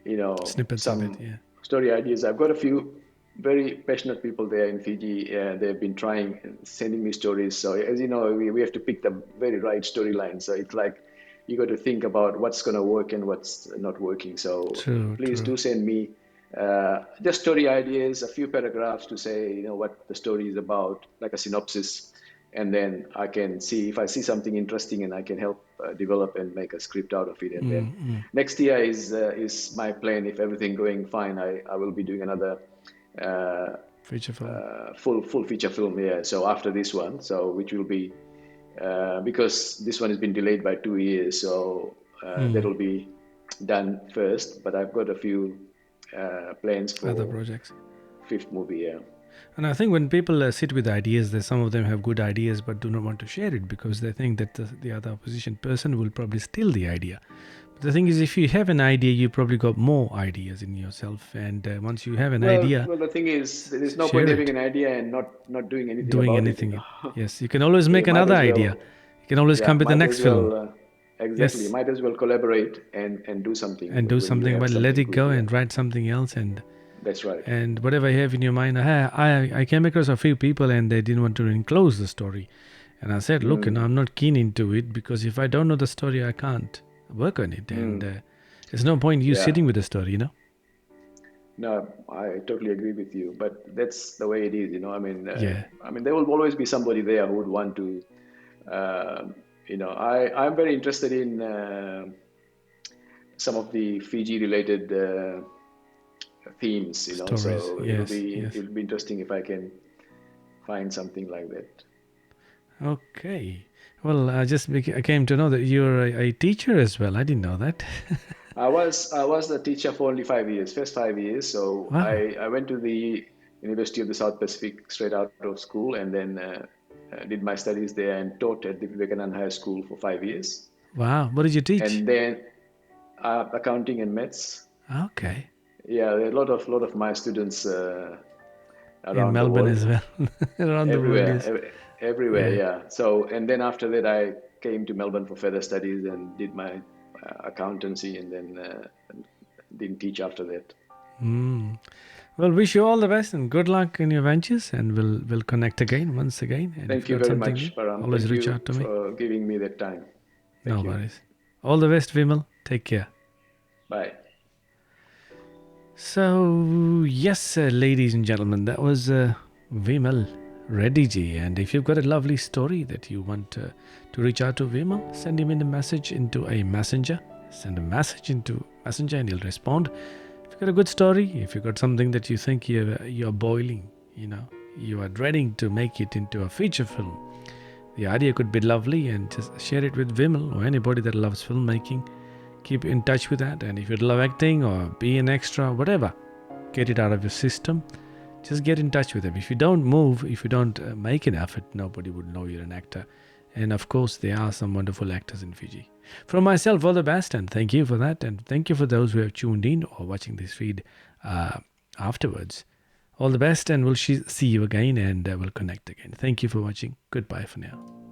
Snippets of some it, yeah. story ideas. I've got a few very passionate people there in Fiji. They've been sending me stories. So as you know, we have to pick the very right storyline. So it's like you got to think about what's going to work and what's not working. So True. please do send me just story ideas, a few paragraphs to say, what the story is about, like a synopsis. And then I can see if I see something interesting and I can help develop and make a script out of it. And then next year is my plan. If everything going fine, I will be doing another Feature film. Full feature film. Yeah. So after this one, so which will be because this one has been delayed by 2 years, so that will be done first. But I've got a few plans for Other projects. fifth movie. Yeah. And I think when people sit with ideas, that some of them have good ideas but do not want to share it because they think that the other opposition person will probably steal the idea. But the thing is, if you have an idea, you probably got more ideas in yourself. And once you have an idea, Well, the thing is, there is no share point it. having an idea and not doing anything Doing about anything. it. Yes, you can always make You might another as well- idea. You can always come with the might next as well, film. Exactly. Yes. Might as well collaborate and do something. And do when you something, have but let something it good, go yeah. and write something else. And That's right. and whatever you have in your mind, I came across a few people and they didn't want to enclose the story. And I said, look, I'm not keen into it because if I don't know the story, I can't work on it. And there's no point you Yeah. sitting with the story, No, I totally agree with you. But that's the way it is, I mean, Yeah. I mean, there will always be somebody there who would want to, I'm very interested in some of the Fiji-related themes, Stories, So yes, it'll be interesting if I can find something like that. Okay. Well, I came to know that you're a teacher as well. I didn't know that. I was a teacher for only 5 years, first 5 years. So Wow. I went to the University of the South Pacific straight out of school, and then did my studies there and taught at the Vivekananda High School for 5 years. Wow. What did you teach? And then accounting and maths. Okay. Yeah, there are a lot of my students around In Melbourne the world. as well. Around Everywhere, the world. Yes. everywhere, Yeah. yeah. So, and then after that, I came to Melbourne for further studies and did my accountancy, and then didn't teach after that. Well, wish you all the best and good luck in your ventures, and we'll connect again once again. And Thank if you got very something much, new, Param. always Thank reach you out to me. for giving me that time. No Thank you. worries. All the best, Vimal. Take care. Bye. So, yes, ladies and gentlemen, that was Vimal Reddy ji. And if you've got a lovely story that you want to reach out to Vimal, send him in a message into a messenger. Send a message into messenger and he'll respond. If you've got a good story, if you've got something that you think you're boiling, you are dreading to make it into a feature film, the idea could be lovely, and just share it with Vimal or anybody that loves filmmaking. Keep in touch with that. And if you love acting or be an extra, whatever, get it out of your system. Just get in touch with them. If you don't move, if you don't make an effort, nobody would know you're an actor. And of course, there are some wonderful actors in Fiji. From myself, all the best, and thank you for that. And thank you for those who have tuned in or watching this feed afterwards. All the best, and we'll see you again, and we'll connect again. Thank you for watching. Goodbye for now.